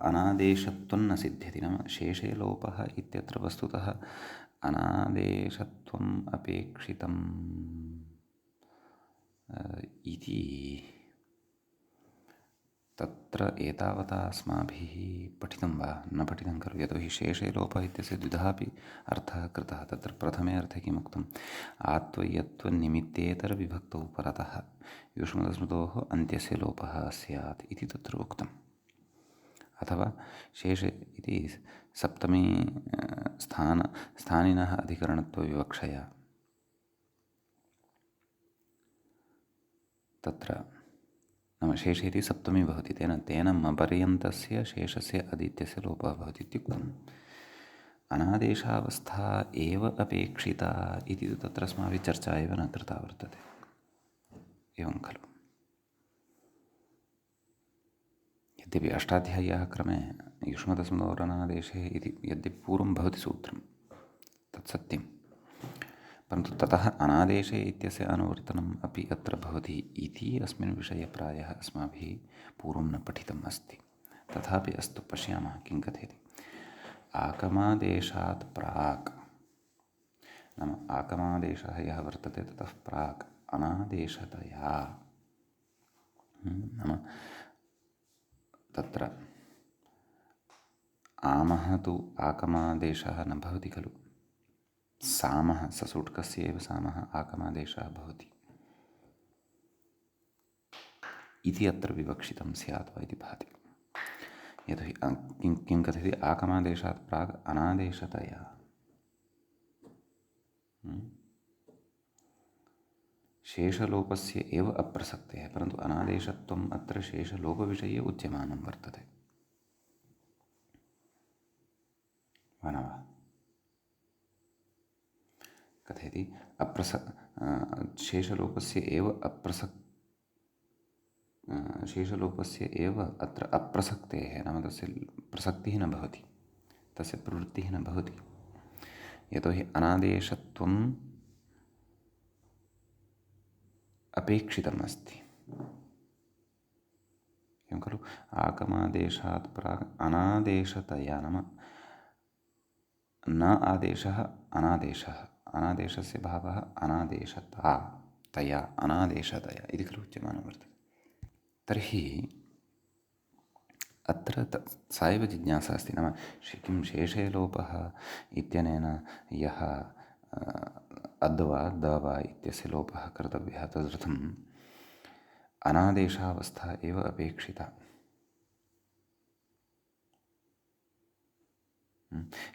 अनादेशत्वं न सिद्ध्यति। नाम शेषे लोपः इत्यत्र वस्तुतः अनादेशत्वम् अपेक्षितम् इति तत्र एतावता अस्माभिः पठितं वा न पठितं खलु। यतोहि शेषे लोपः इत्यस्य द्विधापि अर्थः कृतः। तत्र प्रथमे अर्थे किमुक्तम्, आत्वयत्वनिमित्तेतरविभक्तौ परतः युष्मदस्मृतोः अन्त्यस्य लोपः स्यात् इति तत्र उक्तम्। अथवा शेषे इति सप्तमी स्थानिनः अधिकरणत्वविवक्षया तत्र नाम शेषे इति सप्तमी भवति, तेन मपर्यन्तस्य शेषस्य अदित्यस्य लोपः भवति इत्युक्तम्। अनादेशावस्था एव अपेक्षिता इति तु तत्र अस्माभिः चर्चा एव न कृता वर्तते। एवं खलु। यद्यपि अष्टाध्याय्याः क्रमे युष्मदस्मदोरनादेशे इति यद्यपि पूर्वं भवति सूत्रं तत्सत्यं, परन्तु ततः अनादेशे इत्यस्य अनुवर्तनम् अपि अत्र भवति इति अस्मिन् विषये प्रायः अस्माभिः पूर्वं न पठितम् अस्ति। तथापि अस्तु, पश्यामः किं कथयति। आकमादेशात् प्राक् नाम आकमादेशः यः वर्तते ततः प्राक् अनादेशतया नाम तत्र आमः तु आकमादेशः न भवति खलु। सामः ससूट्कस्य एव सामः आकमादेशः भवति इति अत्र विवक्षितं स्यात् वा इति भाति। यतोहि किं कथयति, आकमादेशात् प्राक् अनादेशतया शेषलोपस्य एव अप्रसक्तेः, परन्तु अनादेशत्वम् अत्र शेषलोपविषये उच्यमानं वर्तते वा न वा। कथयति शेषलोपस्य एव अत्र अप्रसक्तेः, नाम तस्य प्रसक्तिः न भवति, तस्य प्रवृत्तिः न भवति। यतोहि अनादेशत्वम् अपेक्षितम् अस्ति। एवं खलु। आकमादेशात् प्राक् अनादेशतया नाम न आदेशः अनादेशः, अनादेशस्य भावः अनादेशता, तया अनादेशतया इति खलु उच्यमानं वर्तते। तर्हि अत्र सा एव जिज्ञासा अस्ति। नाम किं शेषे लोपः इत्यनेन यः अद्वा दवा इत्यस्य लोपः कर्तव्यः, तदर्थम् अनादेशावस्था एव अपेक्षिता।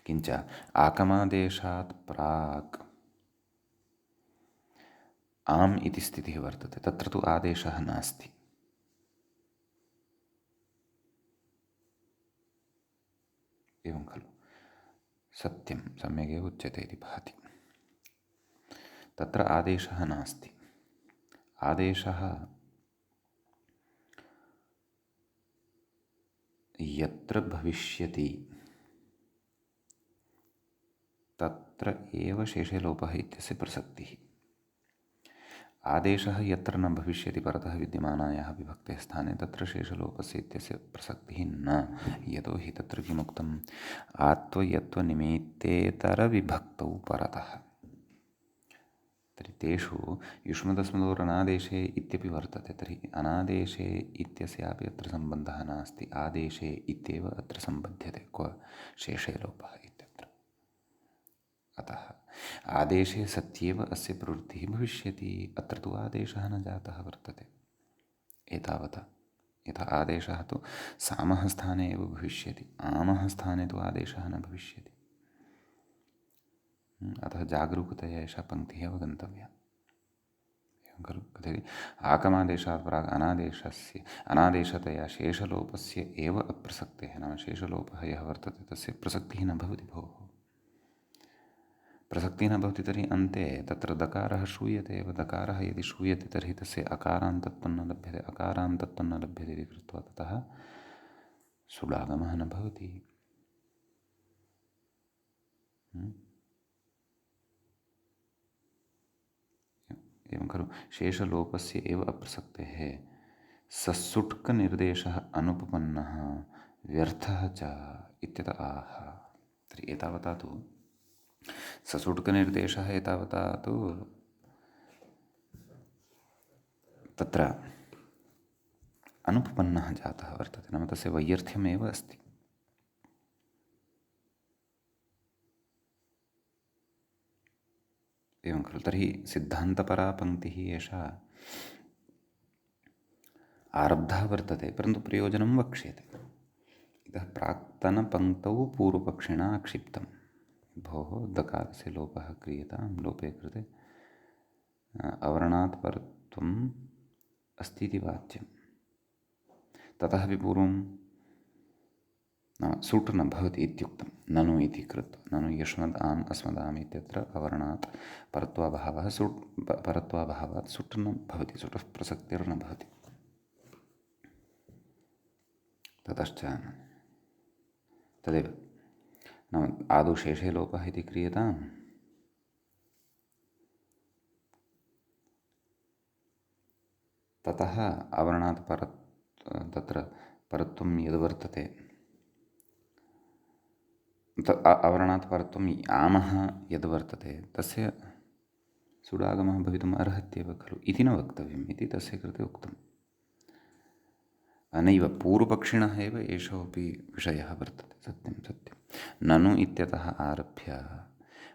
किञ्च आकमादेशात् प्राक् आम् इति स्थितिः वर्तते, तत्र तु आदेशः नास्ति। एवं खलु। सत्यं, सम्यगेव उच्यते इति भाति। तत्र आदेशः नास्ति। आदेशः यत्र भविष्यति तत्र एव शेषे लोपः इत्यस्य प्रसक्तिः। आदेशः यत्र न भविष्यति परतः विद्यमानायाः विभक्तेः स्थाने, तत्र शेषलोपस्य इत्यस्य प्रसक्तिः न। यतोहि तत्र किमुक्तम्, आत्वयत्वनिमित्तेतरविभक्तौ परतः। तर्हि तेषु युष्मदस्मदोरनादेशे इत्यपि वर्तते। तर्हि अनादेशे इत्यस्यापि अत्र सम्बन्धः नास्ति, आदेशे इत्येव अत्र सम्बध्यते। क्व शेषे लोपः इत्यत्र। अतः आदेशे सत्येव अस्य प्रवृत्तिः भविष्यति। अत्र तु आदेशः न जातः वर्तते एतावता। यथा आदेशः तु सामः स्थाने एव भविष्यति, आमः स्थाने तु आदेशः न भविष्यति। अतः जागरूकतया एषा पङ्क्तिः अवगन्तव्या। एवं खलु कथयति आकमादेशात् प्राक् अनादेशतया शेषलोपस्य एव अप्रसक्तेः, नाम शेषलोपः यः वर्तते तस्य प्रसक्तिः न भवति भोः। प्रसक्तिः न भवति तर्हि अन्ते तत्र दकारः श्रूयते एव। दकारः यदि श्रूयते तर्हि तस्य अकारान्तत्वं न लभ्यते, अकारान्तत्वं न लभ्यते इति कृत्वा ततः सुडागमः न भवति। एवं खलु शेषलोपस्य एव अप्रसक्तेः ससुट्कनिर्देशः अनुपपन्नः व्यर्थः च इत्यतः आह। तर्हि एतावता तु ससुट्कनिर्देशः एतावता तु तत्र अनुपपन्नः जातः वर्तते, नाम तस्य वैयर्थ्यमेव अस्ति। एवं खलु तर्हि सिद्धान्तपरा पङ्क्तिः एषा आरब्धा वर्तते, परन्तु प्रयोजनं वक्ष्यते। इतः प्राक्तनपङ्क्तौ पूर्वपक्षिणा क्षिप्तं, भोः दकारस्य लोपः क्रियतां, लोपे कृते अवर्णात् परत्वम् अस्ति इति वाच्यं। ततः पूर्वं नाम सुट् न भवति इत्युक्तं, ननु इति कृत्वा, ननु यष्मद् आम् अस्मदाम् इत्यत्र अवर्णात् परत्वाभावः, परत्वाभावात् सुट् न भवति, सुटः प्रसक्तिर्न भवति। ततश्च तदेव नाम आदौ शेषे लोपः इति क्रियताम्, ततः अवर्णात् तत्र परत्वं यद्वर्तते, अवर्णात् परत्वम् आमः यद्वर्तते तस्य सुडागमः भवितुम् अर्हत्येव खलु इति न वक्तव्यम् इति तस्य कृते उक्तम्। अनैव पूर्वपक्षिणः एव एषोऽपि विषयः वर्तते। सत्यं सत्यं। ननु इत्यतः आरभ्य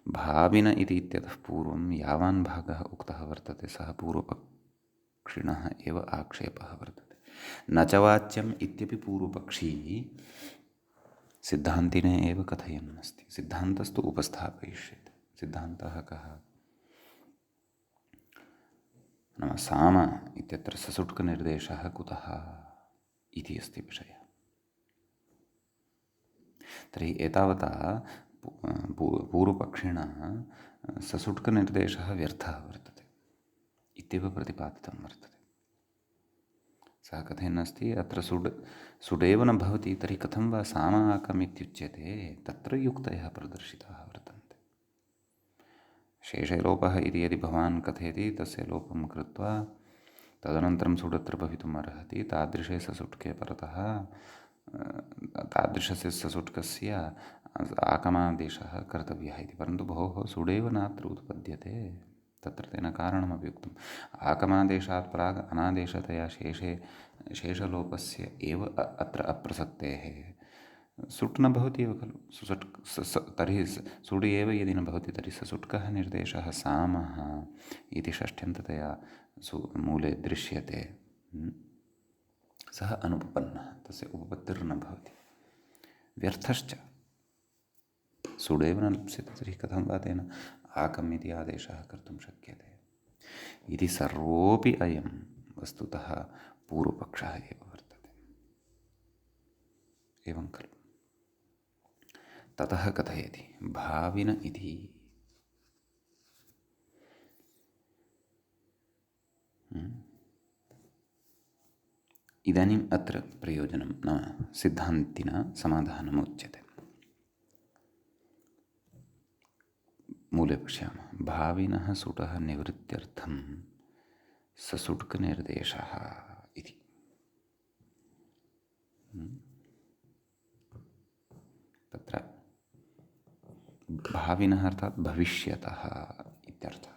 भाविन इति इत्यतः पूर्वं यावान् भागः उक्तः वर्तते सः पूर्वपक्षिणः एव आक्षेपः वर्तते। न च वाच्यम् इत्यपि पूर्वपक्षी सिद्धान्तिने एव कथयन् अस्ति। सिद्धान्तस्तु उपस्थापयिष्यते। सिद्धान्तः कः? नाम साम इत्यत्र ससुट्कनिर्देशः कुतः इति अस्ति विषयः। तर्हि एतावता पूर्वपक्षिणा ससुट्कनिर्देशः व्यर्थः वर्तते इत्येव प्रतिपादितं वर्तते। सः कथयन् अस्ति अत्र सुडेव न भवति तर्हि कथं वा सामाकम् इत्युच्यते, तत्र युक्तयः प्रदर्शिताः वर्तन्ते। शेषे लोपः इति यदि भवान् कथयति तस्य लोपं कृत्वा तदनन्तरं सुडत्र भवितुम् अर्हति, तादृशे ससुट्के परतः तादृशस्य ससुट्कस्य आकमादेशः कर्तव्यः इति। परन्तु भोः सुडेव नात्र उत्पद्यते, तत्र तेन कारणमपि उक्तम्। आकमादेशात् प्राग् अनादेशतया शेषलोपस्य एव अत्र अप्रसक्तेः सुट् न भवति एव खलु। तर्हि सुड् एव यदि न भवति तर्हि ससुट्कः निर्देशः सामः इति षष्ठ्यन्ततया मूले दृश्यते, सः अनुपपन्नः, तस्य उपपत्तिर्न भवति, व्यर्थश्च। सुडेव न लप्स्यते तर्हि कथं वा तेन आकम् इति आदेशः कर्तुं शक्यते इति सर्वोऽपि अयं वस्तुतः पूर्वपक्षः एव वर्तते। एवं खलु। ततः कथयति भाविन इति। इदानीम् अत्र प्रयोजनं नाम सिद्धान्तिना समाधानमुच्यते। मूले पश्यामः। भाविनः सुटः निवृत्त्यर्थं ससुट्कनिर्देशः इति। तत्र भाविनः अर्थात् भविष्यतः इत्यर्थः।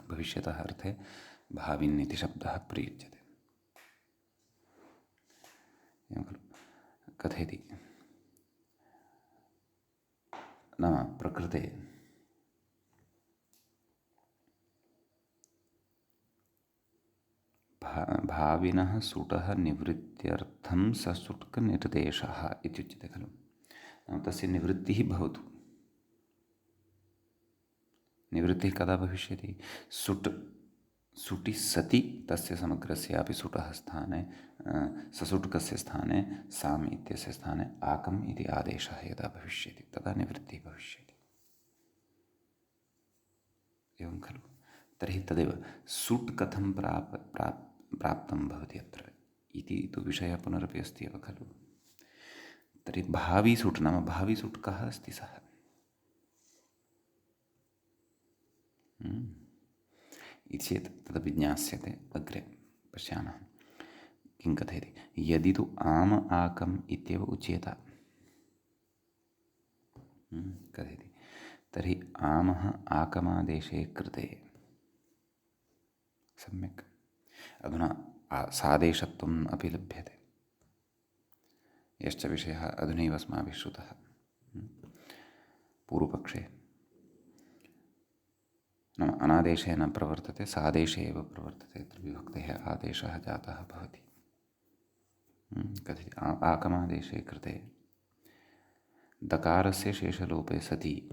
भविष्यतः अर्थे भाविन् इति शब्दः प्रयुज्यते। एवं खलु। कथयति नाम प्रकृते भाविनः सुटः निवृत्त्यर्थं ससुट्कनिर्देशः इत्युच्यते खलु। तस्य निवृत्तिः भवतु, निवृत्तिः कदा भविष्यति? सुटि सति तस्य समग्रस्यापि सुटः स्थाने ससुट्कस्य स्थाने साम् इत्यस्य स्थाने आकम् इति आदेशः यदा भविष्यति तदा निवृत्तिः भविष्यति। एवं खलु? तर्हि तदेव सुट् कथं प्राप्तं भवति अत्र इति तु विषयः पुनरपि अस्ति एव खलु। तर्हि भावी सुट् नाम भावी सुट् कः अस्ति सः? इति चेत् तदपि ज्ञास्यते, अग्रे पश्यामः। किं कथयति? यदि तु आम आकम् इत्येव उच्येत, कथयति तर्हि आमः आकमादेशे कृते सम्यक्। अधुना सादेशत्वम् अपि लभ्यते, यश्च विषयः अधुनैव अस्माभिः श्रुतः पूर्वपक्षे। नाम अनादेशे न प्रवर्तते, सादेशे एव प्रवर्तते। अत्र विभक्तेः आदेशः जातः भवति। कथयति आकमादेशे कृते दकारस्य शेषलोपे सति,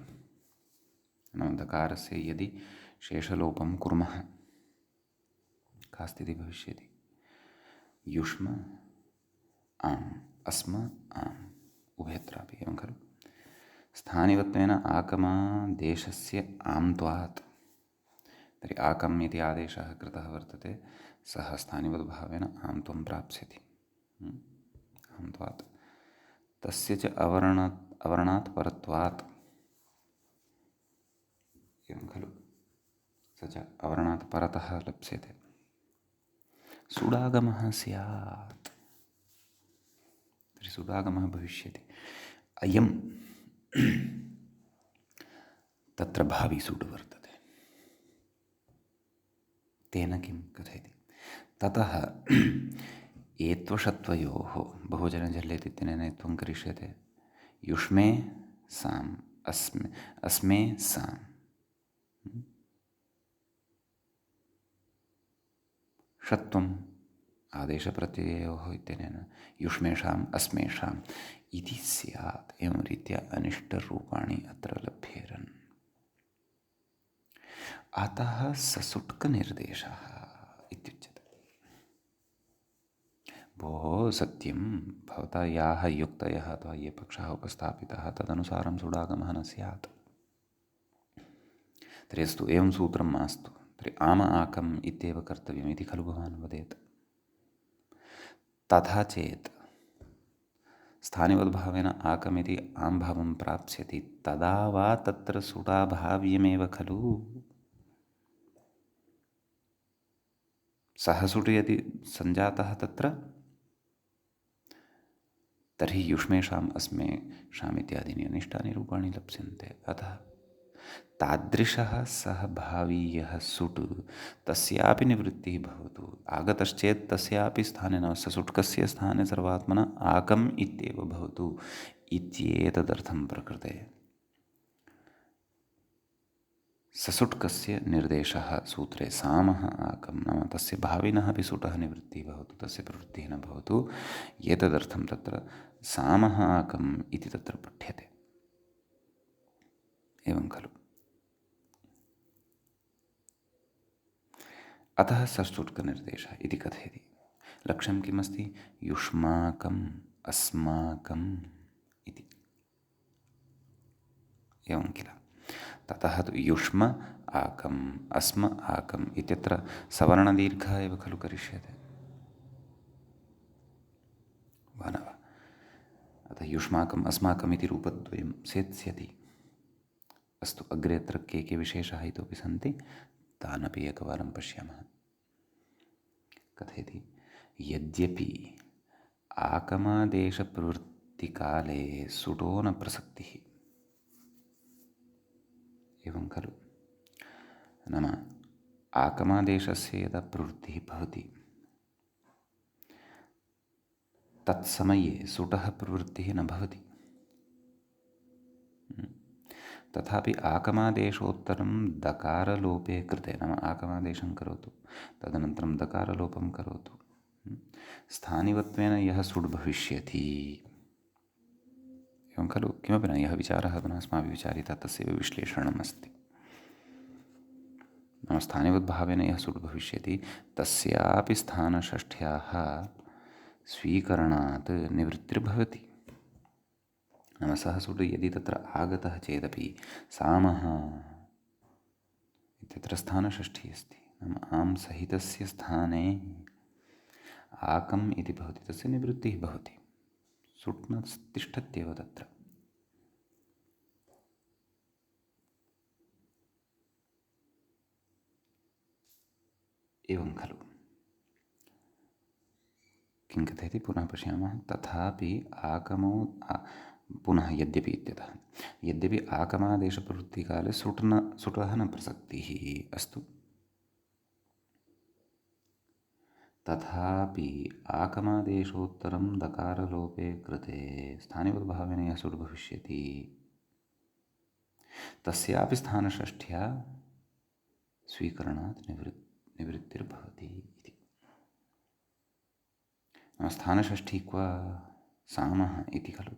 नाम दकारस्य यदि शेषलोपं कुर्मः का स्थितिः भविष्यति? युष्म आम् अस्म आम् उभयत्रापि, एवं खलु? स्थानिवत्वेन आकमादेशस्य आम्त्वात्, तर्हि आकम् इति आदेशः कृतः वर्तते, सः स्थानिवद्भावेन आम्त्वं प्राप्स्यति। आम्त्वात् तस्य च अवर्णात् परत्वात्, एवं खलु? स च अवर्णात् परतः लप्स्यते। सुडागमः स्यात्, तर्हि सुडागमः भविष्यति। अयं तत्र भावी सुड् वर्तते। तेन किं कथयति? ततः एत्वषत्वयोः बहुवचनझल्लेति इत्यनेन एत्वं करिष्यते। युष्मे साम् अस्मे साम् षत्वम् आदेशप्रत्ययोः इत्यनेन युष्मेषाम् अस्मेषाम् इति स्यात्। एवं रीत्या अनिष्टरूपाणि अत्र लभ्येरन्। अतः ससुट्कनिर्देशः इत्युच्यते। भोः सत्यं भवता याः युक्तयः अथवा ये पक्षाः उपस्थापिताः तदनुसारं सुडागमः न स्यात्। तर्हि अस्तु, एवं सूत्रं मास्तु, तर्हि आम आकम् इत्येव कर्तव्यम् इति खलु भवान् वदेत्। तथा चेत् स्थानिवद्भावेन आकमिति आम्भावं प्राप्स्यति, तदा वा तत्र सुडाभाव्यमेव खलु? सः सुट् यदि सञ्जातः तत्र, तर्हि युष्मेषाम् अस्मेषाम् इत्यादीनि अनिष्टानि रूपाणि लप्स्यन्ते। अतः तादृशः सः भावीयः सुट् तस्यापि निवृत्तिः भवतु। आगतश्चेत् तस्यापि स्थाने, नाम ससुट्कस्य स्थाने सर्वात्मना आकम् इत्येव भवतु इत्येतदर्थं प्रकृते ससुट्कस्य निर्देशः सूत्रे सामः आकं, नाम तस्य भाविनः अपि सुटः निवृत्तिः भवतु, तस्य प्रवृत्तिः न भवतु, एतदर्थं तत्र सामः आकम् इति तत्र पठ्यते। एवं खलु? अतः ससुट्कनिर्देशः इति कथयति। लक्ष्यं किमस्ति? युष्माकम् अस्माकम् इति। एवं किल? ततः तु युष्म आकम् अस्म आकम् इत्यत्र सवर्णदीर्घः एव खलु करिष्यते, वा न वा? अतः युष्माकम् अस्माकम् इति रूपद्वयं सेत्स्यति। अस्तु, अग्रे अत्र के विशेषाः इतोपि सन्ति, तानपि एकवारं पश्यामः। कथयति यद्यपि आकमादेशप्रवृत्तिकाले सुटो न प्रसक्तिः। एवं खलु? नाम आकमादेशस्य यदा प्रवृत्तिः भवति तत्समये सुटः प्रवृत्तिः न भवति। तथापि आकमादेशोत्तरं दकारलोपे कृते, नाम आकमादेशं करोतु तदनन्तरं दकारलोपं करोतु, स्थानिवत्वेन यः सुड् भविष्यति। एवं खलु? किमपि न, यः विचारः अधुना अस्माभिः विचारितः तस्यैव विश्लेषणम् अस्ति। नाम स्थानिवद्भावेन यः सुट् भविष्यति तस्यापि स्थानषष्ठ्याः स्वीकरणात् निवृत्तिर्भवति। नाम सः सुट् यदि तत्र आगतः चेदपि सामः इत्यत्र स्थानषष्ठी अस्ति। नाम आम् सहितस्य स्थाने आकम् इति भवति, तस्य निवृत्तिः भवति, सुट् न तिष्ठत्येव तत्र। एवं खलु। किं कथयति पुनः पश्यामः। तथापि आकमो पुनः यद्यपि इत्यतः यद्यपि आकमादेशप्रवृत्तिकाले सुटः न प्रसक्तिः अस्तु, तथापि आकमादेशोत्तरं दकारलोपे कृते स्थानिवद्भावेन यः सुट् भविष्यति तस्यापि स्थानषष्ठ्या स्वीकरणात् निवृत्तिर्भवति इति। स्थानषष्ठी क्व सामः इति खलु।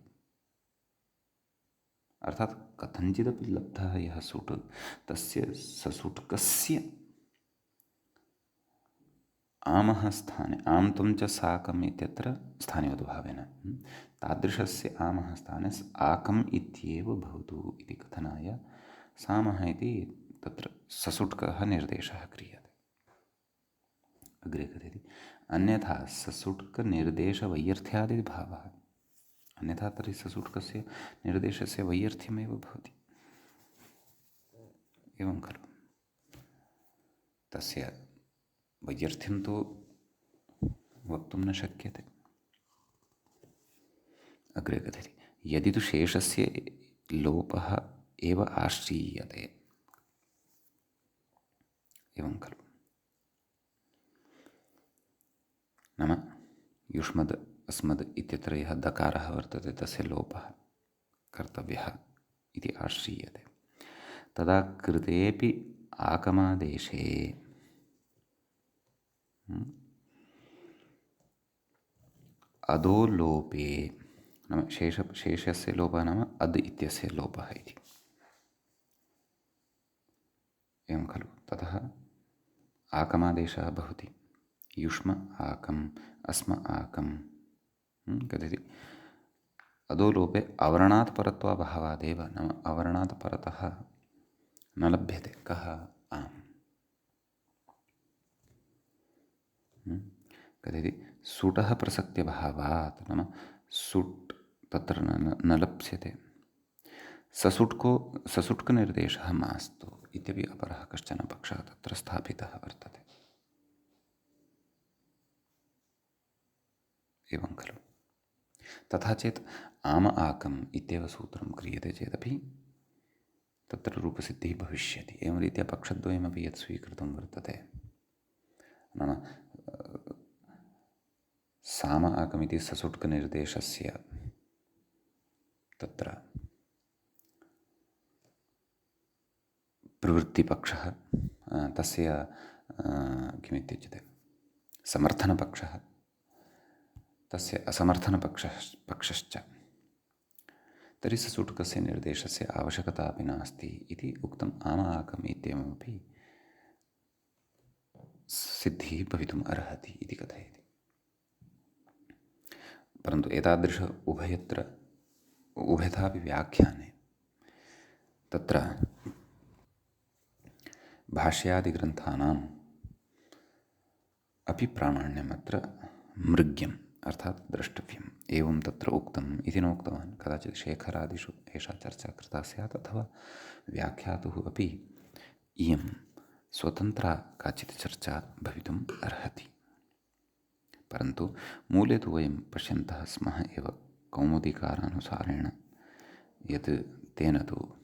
अर्थात् कथञ्चिदपि लब्धः यः सुट् तस्य ससुट्कस्य आमः स्थाने आं त्वं च साकम् इत्यत्र स्थानिवद्भावेन तादृशस्य आमः स्थाने आकम् इत्येव भवतु इति कथनाय सामः इति तत्र ससुट्कः निर्देशः क्रियते। अग्रे कथयति अन्यथा ससुट्कनिर्देशवैयर्थ्यादिति भावः, अन्यथा तर्हि ससुट्कस्य निर्देशस्य वैयर्थ्यमेव भवति। एवं खलु। तस्य वैयर्थ्यं तु वक्तुं न शक्यते। अग्रे कथयति यदि तु शेषस्य लोपः एव आश्रीयते। एवं खलु। नाम युष्मद् अस्मद् इत्यत्र यः दकारः वर्तते तस्य लोपः कर्तव्यः इति आश्रीयते। तदा कृतेपि आकमादेशे अदो लोपे नाम शेषस्य लोपः नाम अद् इत्यस्य लोपः इति। एवं खलु। ततः आकमादेशः भवति युष्म आकम् अस्म आकम् कथयति अदो लोपे अवर्णात् परत्वाभावादेव। नाम अवर्णात् परतः न लभ्यते कः आम्। कथयति सुटः प्रसक्त्यभावात्। नाम सुट् तत्र न लप्स्यते, ससुट्कनिर्देशः मास्तु इत्यपि अपरः कश्चन पक्षः तत्र स्थापितः वर्तते। एवं खलु। तथा चेत् आम आकम् इत्येव सूत्रं क्रियते चेदपि तत्र रूपसिद्धिः भविष्यति। एवं रीत्या पक्षद्वयमपि यत् स्वीकृतं वर्तते, नाम साम आकमिति ससुट्कनिर्देशस्य तत्र प्रवृत्तिपक्षः, तस्य किमित्युच्यते समर्थनपक्षः, तस्य असमर्थनपक्षश्च, तर्हि ससुट्कस्य निर्देशस्य आवश्यकता अपि नास्ति इति उक्तम् आम आकम् इत्येवमपि सिद्धिः भवितुम् अर्हति इति कथयति। परन्तु एतादृश उभयथापि व्याख्याने तत्र भाष्यादिग्रन्थानाम् अपि प्रामाण्यम् अत्र मृग्यम् अर्थात् द्रष्टव्यम्। एवं तत्र उक्तम् इति नोक्तवान्। कदाचित् शेखरादिषु एषा चर्चा कृता स्यात् अथवा व्याख्यातुः अपि इयं स्वतन्त्रा काचित् चर्चा भवितुम् अर्हति। परन्तु मूले तु वयं पश्यन्तः स्मः एव कौमुदीकारानुसारेण यत् तेन तु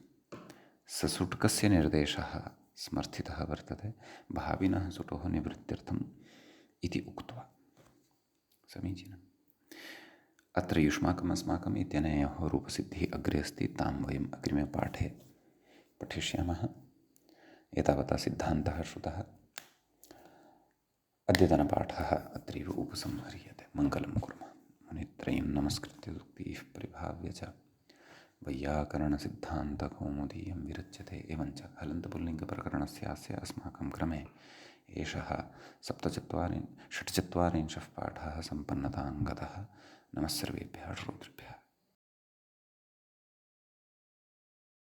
ससुट्कस्य निर्देशः समर्थितः वर्तते भाविनः सुटोः निवृत्त्यर्थम् इति उक्त्वा। समीचीनम्। अत्र युष्माकम् अस्माकम् इत्यनयोः रूपसिद्धिः अग्रे अस्ति, तां वयम् अग्रिमे पाठे पठिष्यामः। एतावता सिद्धान्तः श्रुतः। अद्यतनपाठः अत्रैव उपसंह्रियते। मङ्गलं कुर्मः। मुनित्रयं नमस्कृत्य उक्तिः परिभाव्य च वैयाकरणसिद्धान्तकौमुदीयं विरच्यते। एवञ्च हलन्तपुल्लिङ्गप्रकरणस्यास्य अस्माकं क्रमे एषः षट्चत्वारिंशः पाठः सम्पन्नतां गतः। नमः सर्वेभ्यः श्रोतृभ्यः।